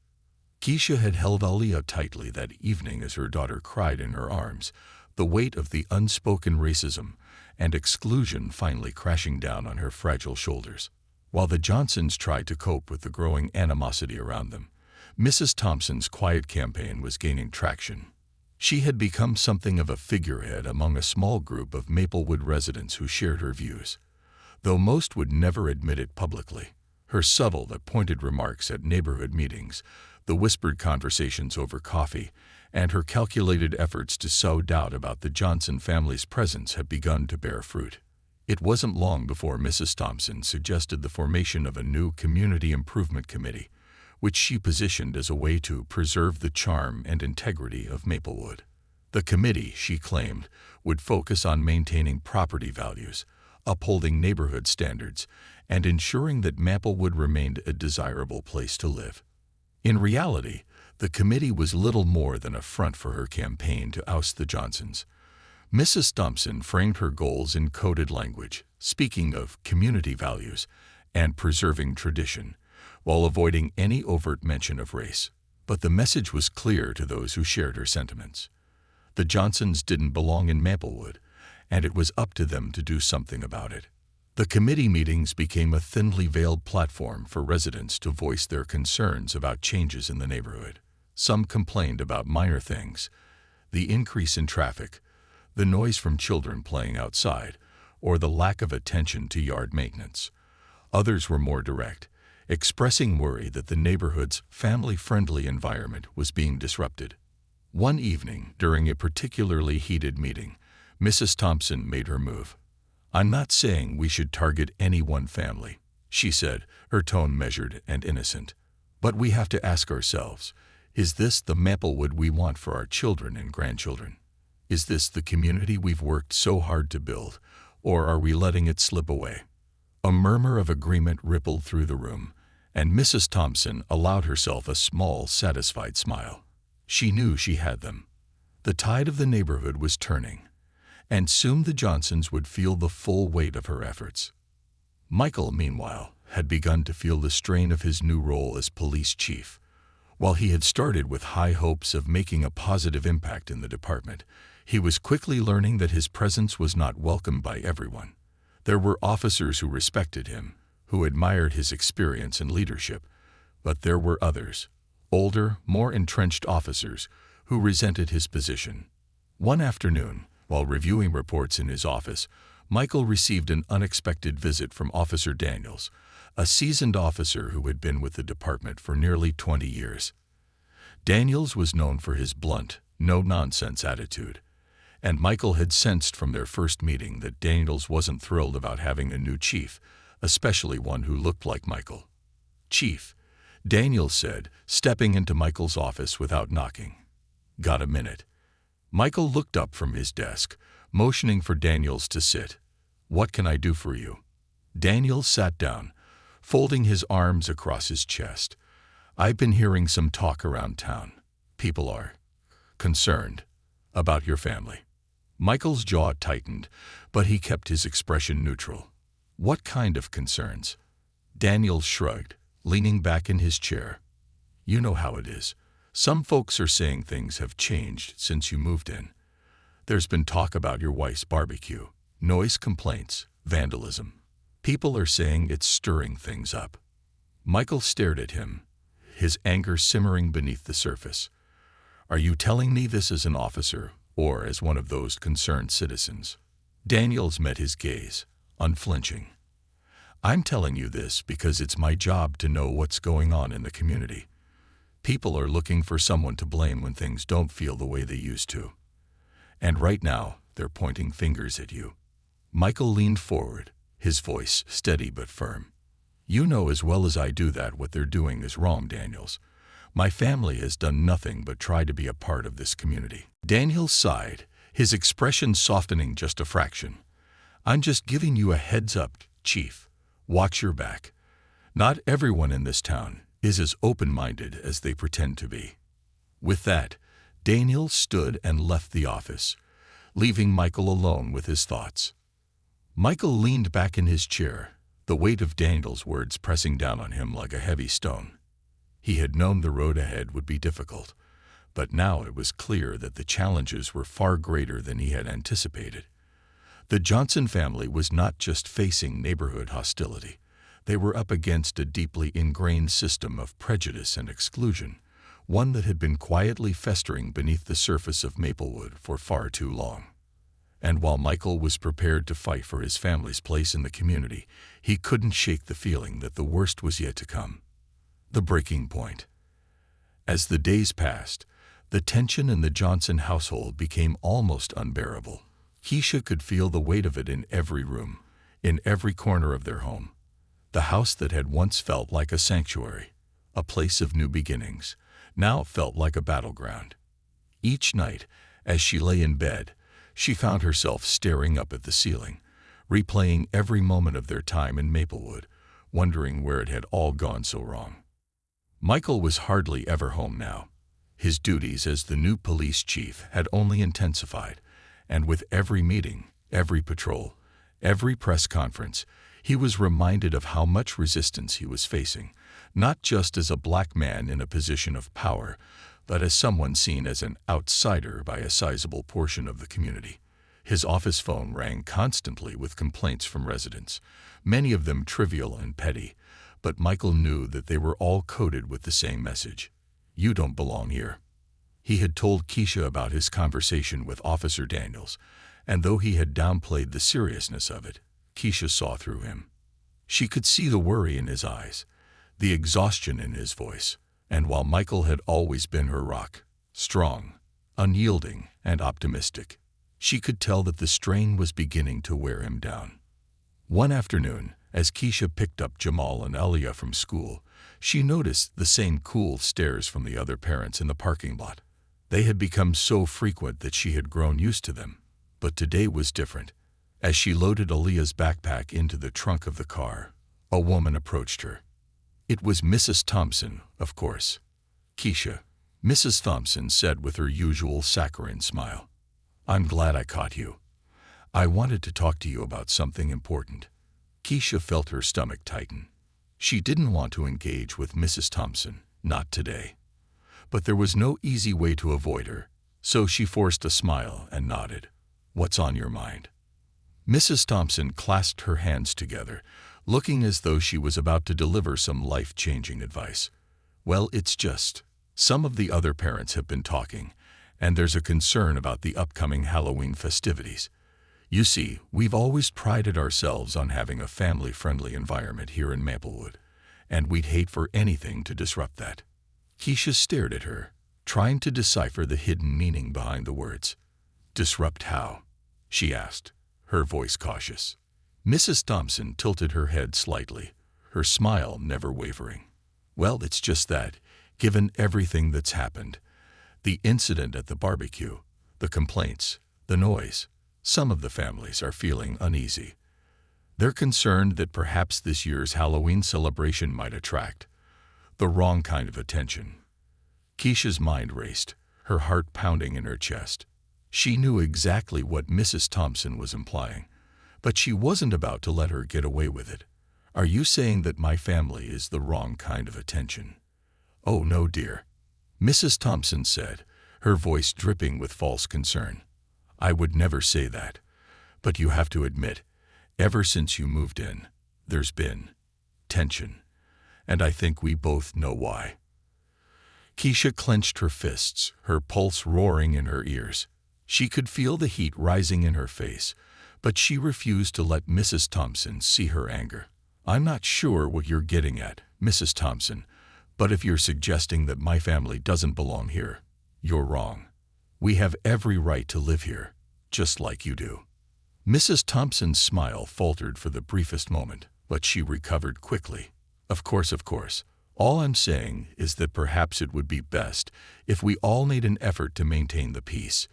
Keisha had held Alia tightly that evening as her daughter cried in her arms, the weight of the unspoken racism and exclusion finally crashing down on her fragile shoulders. While the Johnsons tried to cope with the growing animosity around them, Mrs. Thompson's quiet campaign was gaining traction. She had become something of a figurehead among a small group of Maplewood residents who shared her views, though most would never admit it publicly. Her subtle but pointed remarks at neighborhood meetings, the whispered conversations over coffee, and her calculated efforts to sow doubt about the Johnson family's presence had begun to bear fruit. It wasn't long before Mrs. Thompson suggested the formation of a new community improvement committee, which she positioned as a way to preserve the charm and integrity of Maplewood. The committee, she claimed, would focus on maintaining property values, upholding neighborhood standards, and ensuring that Maplewood remained a desirable place to live. In reality, the committee was little more than a front for her campaign to oust the Johnsons. Mrs. Thompson framed her goals in coded language, speaking of community values and preserving tradition, while avoiding any overt mention of race. But the message was clear to those who shared her sentiments. The Johnsons didn't belong in Maplewood, and it was up to them to do something about it. The committee meetings became a thinly veiled platform for residents to voice their concerns about changes in the neighborhood. Some complained about minor things, the increase in traffic, the noise from children playing outside, or the lack of attention to yard maintenance. Others were more direct, expressing worry that the neighborhood's family-friendly environment was being disrupted. One evening, during a particularly heated meeting, Mrs. Thompson made her move. "I'm not saying we should target any one family," she said, her tone measured and innocent. "But we have to ask ourselves, is this the Maplewood we want for our children and grandchildren? Is this the community we've worked so hard to build, or are we letting it slip away?" A murmur of agreement rippled through the room, and Mrs. Thompson allowed herself a small, satisfied smile. She knew she had them. The tide of the neighborhood was turning, and soon the Johnsons would feel the full weight of her efforts. Michael, meanwhile, had begun to feel the strain of his new role as police chief. While he had started with high hopes of making a positive impact in the department, he was quickly learning that his presence was not welcomed by everyone. There were officers who respected him, who admired his experience and leadership, but there were others, older, more entrenched officers, who resented his position. One afternoon, while reviewing reports in his office, Michael received an unexpected visit from Officer Daniels, a seasoned officer who had been with the department for nearly 20 years. Daniels was known for his blunt, no-nonsense attitude, and Michael had sensed from their first meeting that Daniels wasn't thrilled about having a new chief, especially one who looked like Michael. "Chief," Daniels said, stepping into Michael's office without knocking. "Got a minute?" Michael looked up from his desk, motioning for Daniels to sit. "What can I do for you?" Daniels sat down, folding his arms across his chest. "I've been hearing some talk around town. People are concerned about your family." Michael's jaw tightened, but he kept his expression neutral. "What kind of concerns?" Daniels shrugged, leaning back in his chair. "You know how it is. Some folks are saying things have changed since you moved in. There's been talk about your wife's barbecue, noise complaints, vandalism. People are saying it's stirring things up." Michael stared at him, his anger simmering beneath the surface. "Are you telling me this as an officer or as one of those concerned citizens?" Daniels met his gaze, unflinching. I'm telling you this because it's my job to know what's going on in the community. People are looking for someone to blame when things don't feel the way they used to. And right now, they're pointing fingers at you." Michael leaned forward, his voice steady but firm. "You know as well as I do that what they're doing is wrong, Daniels. My family has done nothing but try to be a part of this community." Daniels sighed, his expression softening just a fraction. "I'm just giving you a heads up, Chief. Watch your back. Not everyone in this town is as open-minded as they pretend to be." With that, Daniels stood and left the office, leaving Michael alone with his thoughts. Michael leaned back in his chair, the weight of Daniels' words pressing down on him like a heavy stone. He had known the road ahead would be difficult, but now it was clear that the challenges were far greater than he had anticipated. The Johnson family was not just facing neighborhood hostility. They were up against a deeply ingrained system of prejudice and exclusion, one that had been quietly festering beneath the surface of Maplewood for far too long. And while Michael was prepared to fight for his family's place in the community, he couldn't shake the feeling that the worst was yet to come. The breaking point. As the days passed, the tension in the Johnson household became almost unbearable. Keisha could feel the weight of it in every room, in every corner of their home. The house that had once felt like a sanctuary, a place of new beginnings, now felt like a battleground. Each night, as she lay in bed, she found herself staring up at the ceiling, replaying every moment of their time in Maplewood, wondering where it had all gone so wrong. Michael was hardly ever home now. His duties as the new police chief had only intensified, and with every meeting, every patrol, every press conference, he was reminded of how much resistance he was facing, not just as a black man in a position of power, but as someone seen as an outsider by a sizable portion of the community. His office phone rang constantly with complaints from residents, many of them trivial and petty, but Michael knew that they were all coded with the same message: "You don't belong here." He had told Keisha about his conversation with Officer Daniels, and though he had downplayed the seriousness of it, Keisha saw through him. She could see the worry in his eyes, the exhaustion in his voice, and while Michael had always been her rock, strong, unyielding, and optimistic, she could tell that the strain was beginning to wear him down. One afternoon, as Keisha picked up Jamal and Aliyah from school, she noticed the same cool stares from the other parents in the parking lot. They had become so frequent that she had grown used to them, but today was different. As she loaded Aliyah's backpack into the trunk of the car, a woman approached her. It was Mrs. Thompson, of course. "Keisha," Mrs. Thompson said with her usual saccharine smile. "I'm glad I caught you. I wanted to talk to you about something important." Keisha felt her stomach tighten. She didn't want to engage with Mrs. Thompson, not today. But there was no easy way to avoid her, so she forced a smile and nodded. "What's on your mind?" Mrs. Thompson clasped her hands together, looking as though she was about to deliver some life-changing advice. "Well, it's just, some of the other parents have been talking, and there's a concern about the upcoming Halloween festivities. You see, we've always prided ourselves on having a family-friendly environment here in Maplewood, and we'd hate for anything to disrupt that." Keisha stared at her, trying to decipher the hidden meaning behind the words. "Disrupt how?" she asked, her voice cautious. Mrs. Thompson tilted her head slightly, her smile never wavering. "Well, it's just that, given everything that's happened, the incident at the barbecue, the complaints, the noise, some of the families are feeling uneasy. They're concerned that perhaps this year's Halloween celebration might attract the wrong kind of attention." Keisha's mind raced, her heart pounding in her chest. She knew exactly what Mrs. Thompson was implying, but she wasn't about to let her get away with it. "Are you saying that my family is the wrong kind of attention?" "Oh, no, dear," Mrs. Thompson said, her voice dripping with false concern. "I would never say that. But you have to admit, ever since you moved in, there's been tension. And I think we both know why." Keisha clenched her fists, her pulse roaring in her ears. She could feel the heat rising in her face, but she refused to let Mrs. Thompson see her anger. I'm not sure what you're getting at, Mrs. Thompson, but if you're suggesting that my family doesn't belong here, you're wrong. We have every right to live here, just like you do. Mrs. Thompson's smile faltered for the briefest moment, but she recovered quickly. Of course. All I'm saying is that perhaps it would be best if we all made an effort to maintain the peace,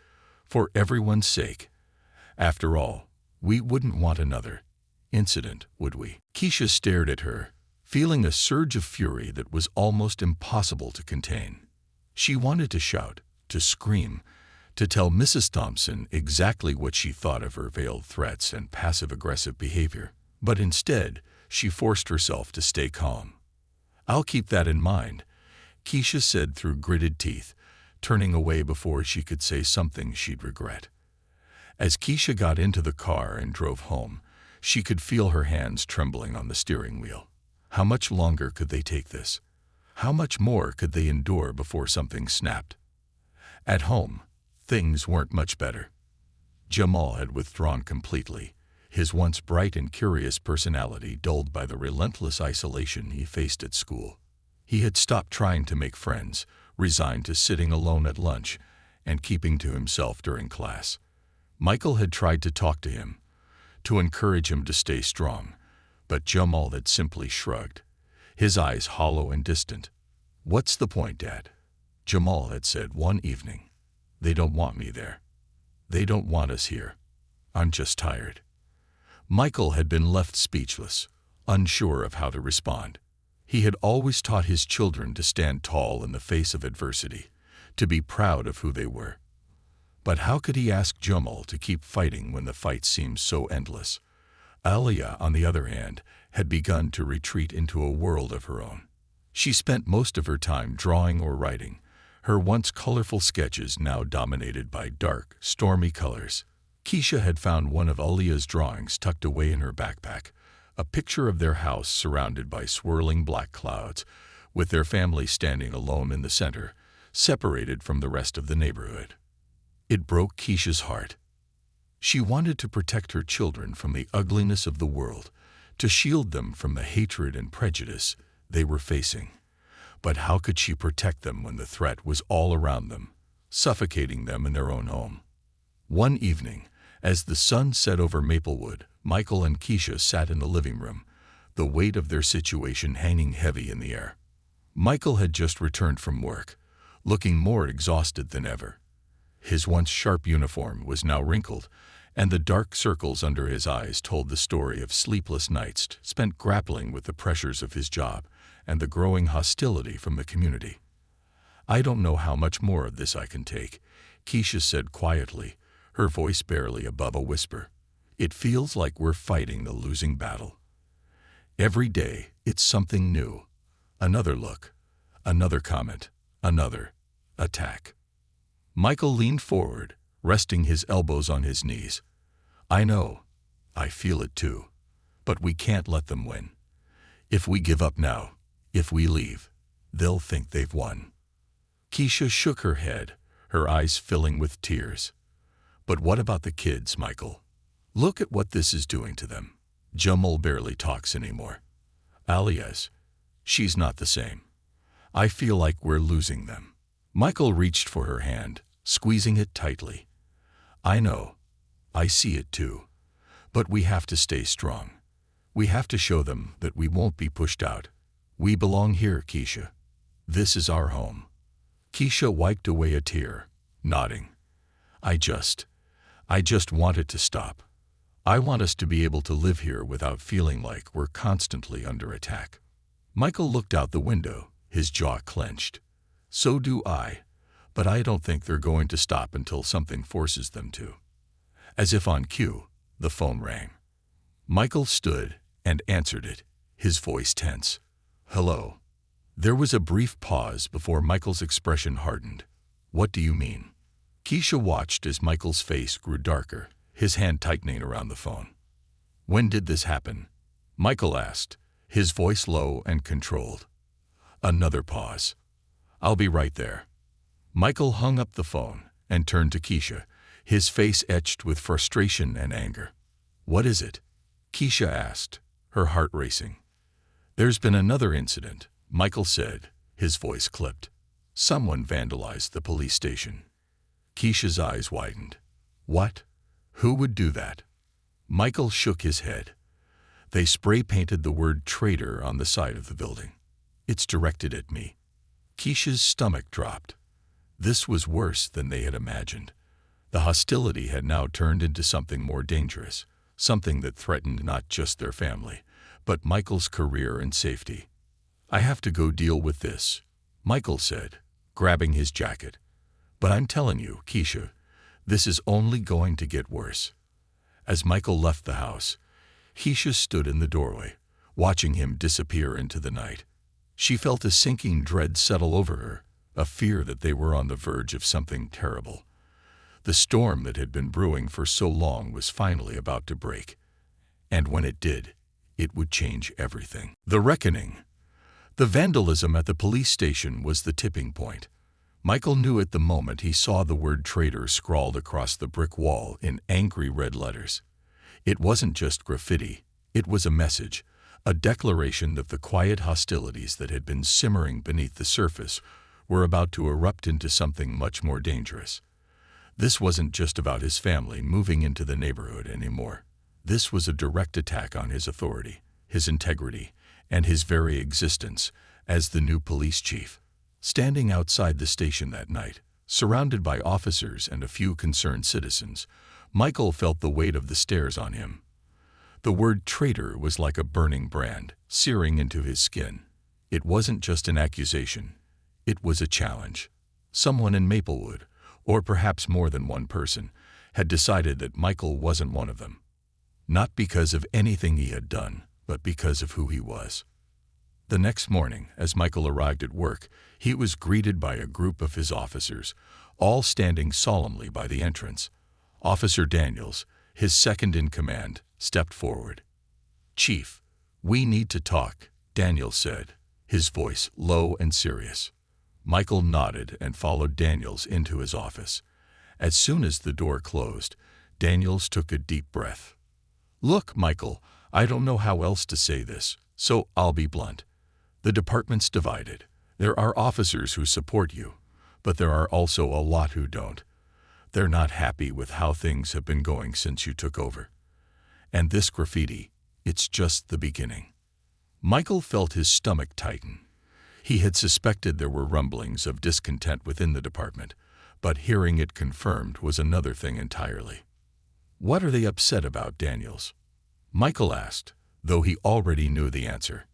for everyone's sake. After all, we wouldn't want another incident, would we? Keisha stared at her, feeling a surge of fury that was almost impossible to contain. She wanted to shout, to scream, to tell Mrs. Thompson exactly what she thought of her veiled threats and passive-aggressive behavior, but instead, she forced herself to stay calm. I'll keep that in mind, Keisha said through gritted teeth, turning away before she could say something she'd regret. As Keisha got into the car and drove home, she could feel her hands trembling on the steering wheel. How much longer could they take this? How much more could they endure before something snapped? At home, things weren't much better. Jamal had withdrawn completely, his once bright and curious personality dulled by the relentless isolation he faced at school. He had stopped trying to make friends, resigned to sitting alone at lunch and keeping to himself during class. Michael had tried to talk to him, to encourage him to stay strong, but Jamal had simply shrugged, his eyes hollow and distant. "What's the point, Dad?" Jamal had said one evening. "They don't want me there. They don't want us here. I'm just tired." Michael had been left speechless, unsure of how to respond. He had always taught his children to stand tall in the face of adversity, to be proud of who they were. But how could he ask Jamal to keep fighting when the fight seemed so endless? Alia, on the other hand, had begun to retreat into a world of her own. She spent most of her time drawing or writing, her once colorful sketches now dominated by dark, stormy colors. Keisha had found one of Alia's drawings tucked away in her backpack, a picture of their house surrounded by swirling black clouds, with their family standing alone in the center, separated from the rest of the neighborhood. It broke Keisha's heart. She wanted to protect her children from the ugliness of the world, to shield them from the hatred and prejudice they were facing. But how could she protect them when the threat was all around them, suffocating them in their own home? One evening, as the sun set over Maplewood, Michael and Keisha sat in the living room, the weight of their situation hanging heavy in the air. Michael had just returned from work, looking more exhausted than ever. His once sharp uniform was now wrinkled, and the dark circles under his eyes told the story of sleepless nights spent grappling with the pressures of his job and the growing hostility from the community. "I don't know how much more of this I can take," Keisha said quietly, her voice barely above a whisper. "It feels like we're fighting the losing battle. Every day, it's something new. Another look, another comment, another attack." Michael leaned forward, resting his elbows on his knees. "I know. I feel it too. But we can't let them win. If we give up now, if we leave, they'll think they've won." Keisha shook her head, her eyes filling with tears. "But what about the kids, Michael? Look at what this is doing to them. Jamal barely talks anymore. Alias, she's not the same. I feel like we're losing them." Michael reached for her hand, squeezing it tightly. "I know. I see it too. But we have to stay strong. We have to show them that we won't be pushed out. We belong here, Keisha. This is our home." Keisha wiped away a tear, nodding. I just want it to stop. I want us to be able to live here without feeling like we're constantly under attack." Michael looked out the window, his jaw clenched. "So do I, but I don't think they're going to stop until something forces them to." As if on cue, the phone rang. Michael stood and answered it, his voice tense. "Hello." There was a brief pause before Michael's expression hardened. "What do you mean?" Keisha watched as Michael's face grew darker, his hand tightening around the phone. "When did this happen?" Michael asked, his voice low and controlled. Another pause. "I'll be right there." Michael hung up the phone and turned to Keisha, his face etched with frustration and anger. "What is it?" Keisha asked, her heart racing. "There's been another incident," Michael said, his voice clipped. "Someone vandalized the police station." Keisha's eyes widened. "What? Who would do that?" Michael shook his head. "They spray-painted the word traitor on the side of the building. It's directed at me." Keisha's stomach dropped. This was worse than they had imagined. The hostility had now turned into something more dangerous, something that threatened not just their family, but Michael's career and safety. "I have to go deal with this," Michael said, grabbing his jacket. "But I'm telling you, Keisha, this is only going to get worse." As Michael left the house, Keisha stood in the doorway, watching him disappear into the night. She felt a sinking dread settle over her, a fear that they were on the verge of something terrible. The storm that had been brewing for so long was finally about to break. And when it did, it would change everything. The reckoning. The vandalism at the police station was the tipping point. Michael knew at the moment he saw the word traitor scrawled across the brick wall in angry red letters. It wasn't just graffiti, it was a message, a declaration that the quiet hostilities that had been simmering beneath the surface were about to erupt into something much more dangerous. This wasn't just about his family moving into the neighborhood anymore. This was a direct attack on his authority, his integrity, and his very existence as the new police chief. Standing outside the station that night, surrounded by officers and a few concerned citizens, Michael felt the weight of the stares on him. The word traitor was like a burning brand, searing into his skin. It wasn't just an accusation. It was a challenge. Someone in Maplewood, or perhaps more than one person, had decided that Michael wasn't one of them. Not because of anything he had done, but because of who he was. The next morning, as Michael arrived at work, he was greeted by a group of his officers, all standing solemnly by the entrance. Officer Daniels, his second-in-command, stepped forward. "Chief, we need to talk," Daniels said, his voice low and serious. Michael nodded and followed Daniels into his office. As soon as the door closed, Daniels took a deep breath. "Look, Michael, I don't know how else to say this, so I'll be blunt. The department's divided. There are officers who support you, but there are also a lot who don't. They're not happy with how things have been going since you took over. And this graffiti, it's just the beginning." Michael felt his stomach tighten. He had suspected there were rumblings of discontent within the department, but hearing it confirmed was another thing entirely. "What are they upset about, Daniels?" Michael asked, though he already knew the answer.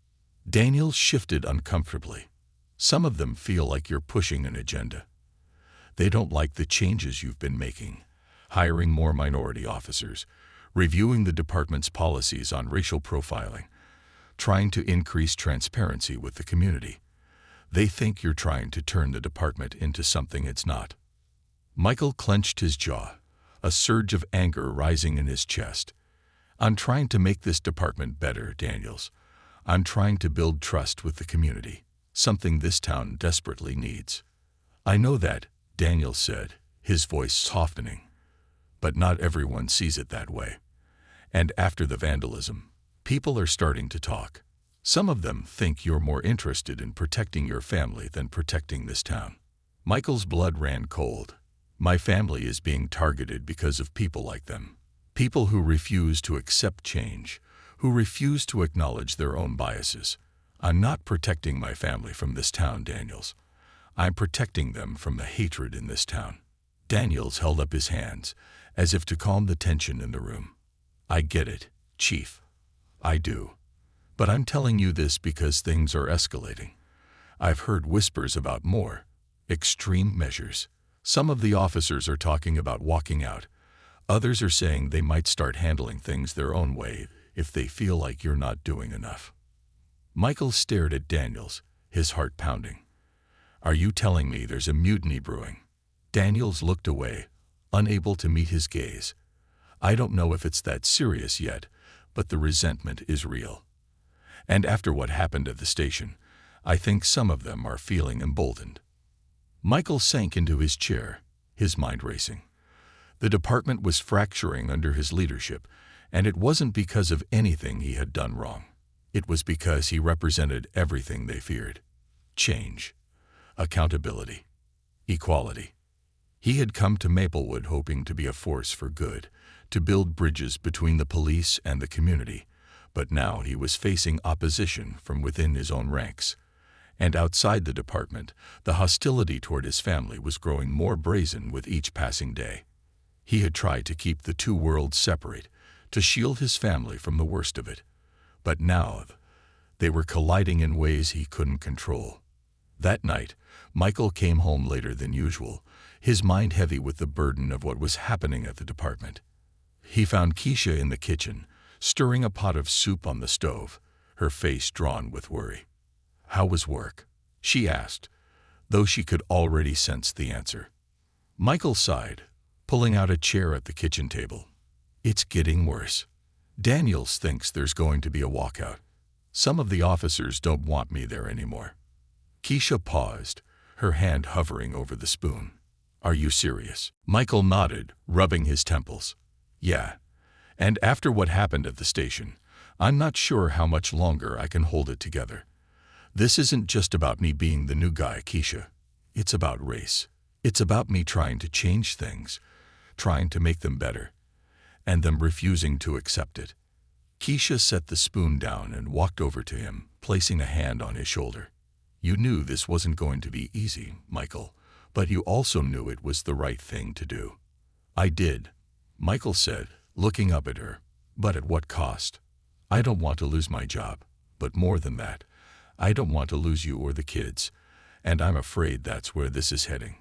Daniels shifted uncomfortably. "Some of them feel like you're pushing an agenda. They don't like the changes you've been making, hiring more minority officers, reviewing the department's policies on racial profiling, trying to increase transparency with the community. They think you're trying to turn the department into something it's not." Michael clenched his jaw, a surge of anger rising in his chest. "I'm trying to make this department better, Daniels. I'm trying to build trust with the community, something this town desperately needs." "I know that," Daniels said, his voice softening. "But not everyone sees it that way. And after the vandalism, people are starting to talk. Some of them think you're more interested in protecting your family than protecting this town." Michael's blood ran cold. "My family is being targeted because of people like them. People who refuse to accept change, who refuse to acknowledge their own biases. I'm not protecting my family from this town, Daniels. I'm protecting them from the hatred in this town." Daniels held up his hands, as if to calm the tension in the room. "I get it, Chief. I do. But I'm telling you this because things are escalating. I've heard whispers about more extreme measures. Some of the officers are talking about walking out. Others are saying they might start handling things their own way if they feel like you're not doing enough." Michael stared at Daniels, his heart pounding. "Are you telling me there's a mutiny brewing?" Daniels looked away, unable to meet his gaze. "I don't know if it's that serious yet, but the resentment is real. And after what happened at the station, I think some of them are feeling emboldened." Michael sank into his chair, his mind racing. The department was fracturing under his leadership, And it wasn't because of anything he had done wrong. It was because he represented everything they feared. Change, accountability, equality. He had come to Maplewood hoping to be a force for good, to build bridges between the police and the community, but now he was facing opposition from within his own ranks. And outside the department, the hostility toward his family was growing more brazen with each passing day. He had tried to keep the two worlds separate, to shield his family from the worst of it. But now, they were colliding in ways he couldn't control. That night, Michael came home later than usual, his mind heavy with the burden of what was happening at the department. He found Keisha in the kitchen, stirring a pot of soup on the stove, her face drawn with worry. "How was work?" she asked, though she could already sense the answer. Michael sighed, pulling out a chair at the kitchen table. "It's getting worse. Daniels thinks there's going to be a walkout. Some of the officers don't want me there anymore." Keisha paused, her hand hovering over the spoon. "Are you serious?" Michael nodded, rubbing his temples. "Yeah. And after what happened at the station, I'm not sure how much longer I can hold it together. This isn't just about me being the new guy, Keisha. It's about race. It's about me trying to change things, trying to make them better, and them refusing to accept it." Keisha set the spoon down and walked over to him, placing a hand on his shoulder. "You knew this wasn't going to be easy, Michael, but you also knew it was the right thing to do." "I did," Michael said, looking up at her. "But at what cost? I don't want to lose my job, but more than that, I don't want to lose you or the kids, and I'm afraid that's where this is heading."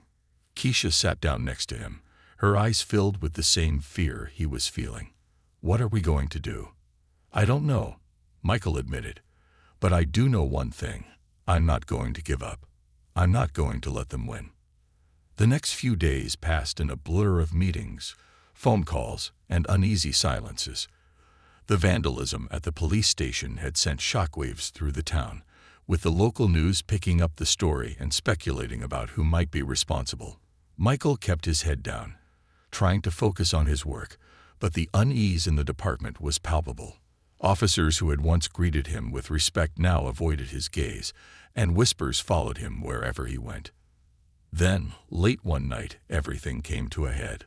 Keisha sat down next to him, her eyes filled with the same fear he was feeling. "What are we going to do?" "I don't know," Michael admitted, "but I do know one thing. I'm not going to give up. I'm not going to let them win." The next few days passed in a blur of meetings, phone calls, and uneasy silences. The vandalism at the police station had sent shockwaves through the town, with the local news picking up the story and speculating about who might be responsible. Michael kept his head down, trying to focus on his work, but the unease in the department was palpable. Officers who had once greeted him with respect now avoided his gaze, and whispers followed him wherever he went. Then, late one night, everything came to a head.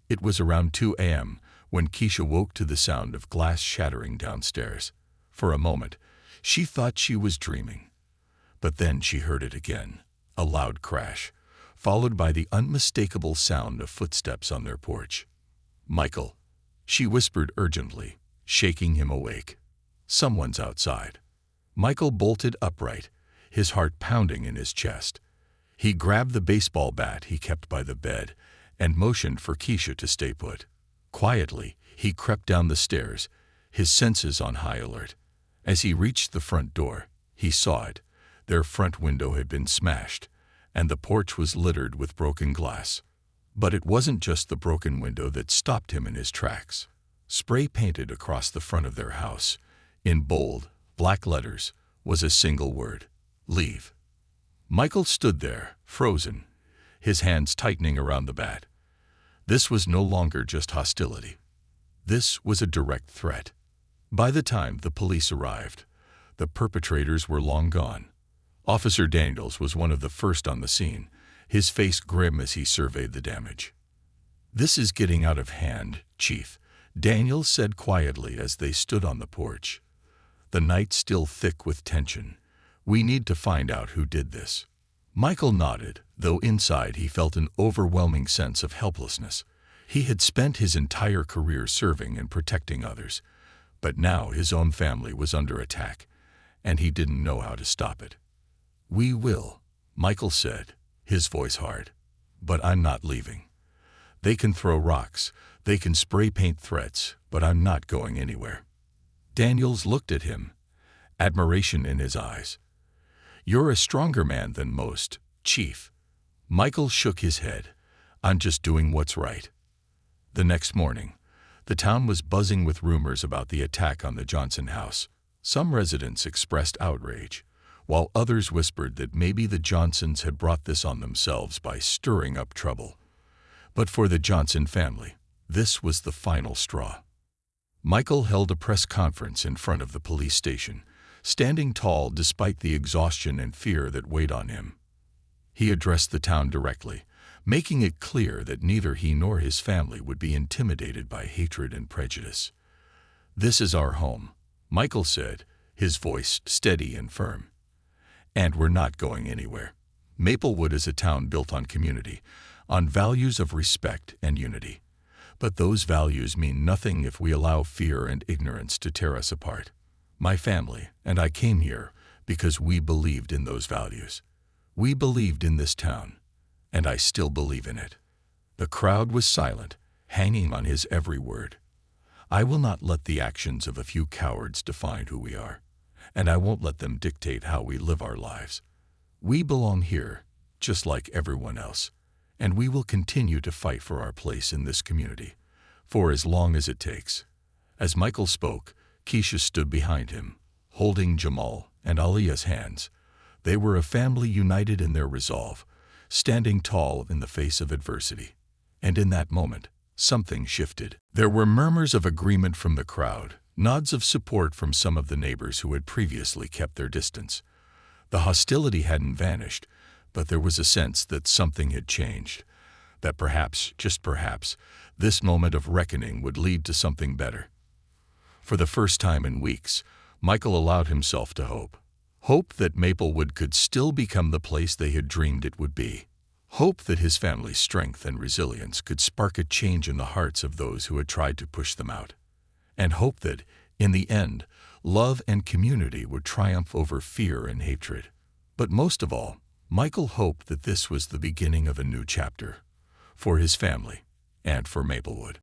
It was around 2 a.m. when Keisha woke to the sound of glass shattering downstairs. For a moment, she thought she was dreaming. But then she heard it again, a loud crash, followed by the unmistakable sound of footsteps on their porch. "Michael," she whispered urgently, shaking him awake. "Someone's outside." Michael bolted upright, his heart pounding in his chest. He grabbed the baseball bat he kept by the bed and motioned for Keisha to stay put. Quietly, he crept down the stairs, his senses on high alert. As he reached the front door, he saw it. Their front window had been smashed, and the porch was littered with broken glass. But it wasn't just the broken window that stopped him in his tracks. Spray painted across the front of their house, in bold, black letters, was a single word: "Leave." Michael stood there, frozen, his hands tightening around the bat. This was no longer just hostility. This was a direct threat. By the time the police arrived, the perpetrators were long gone. Officer Daniels was one of the first on the scene, his face grim as he surveyed the damage. "This is getting out of hand, Chief," Daniels said quietly as they stood on the porch. "The night still thick with tension. We need to find out who did this." Michael nodded, though inside he felt an overwhelming sense of helplessness. He had spent his entire career serving and protecting others, but now his own family was under attack, and he didn't know how to stop it. "We will," Michael said, his voice hard. "But I'm not leaving. They can throw rocks, they can spray paint threats, but I'm not going anywhere." Daniels looked at him, admiration in his eyes. "You're a stronger man than most, Chief." Michael shook his head. "I'm just doing what's right." The next morning, the town was buzzing with rumors about the attack on the Johnson house. Some residents expressed outrage, while others whispered that maybe the Johnsons had brought this on themselves by stirring up trouble. But for the Johnson family, this was the final straw. Michael held a press conference in front of the police station, standing tall despite the exhaustion and fear that weighed on him. He addressed the town directly, making it clear that neither he nor his family would be intimidated by hatred and prejudice. "This is our home," Michael said, his voice steady and firm. "And we're not going anywhere. Maplewood is a town built on community, on values of respect and unity. But those values mean nothing if we allow fear and ignorance to tear us apart. My family and I came here because we believed in those values. We believed in this town, and I still believe in it." The crowd was silent, hanging on his every word. "I will not let the actions of a few cowards define who we are, and I won't let them dictate how we live our lives. We belong here, just like everyone else, and we will continue to fight for our place in this community, for as long as it takes." As Michael spoke, Keisha stood behind him, holding Jamal and Aliya's hands. They were a family united in their resolve, standing tall in the face of adversity. And in that moment, something shifted. There were murmurs of agreement from the crowd, nods of support from some of the neighbors who had previously kept their distance. The hostility hadn't vanished, but there was a sense that something had changed, that perhaps, just perhaps, this moment of reckoning would lead to something better. For the first time in weeks, Michael allowed himself to hope. Hope that Maplewood could still become the place they had dreamed it would be. Hope that his family's strength and resilience could spark a change in the hearts of those who had tried to push them out. And hope that, in the end, love and community would triumph over fear and hatred. But most of all, Michael hoped that this was the beginning of a new chapter, for his family and for Maplewood.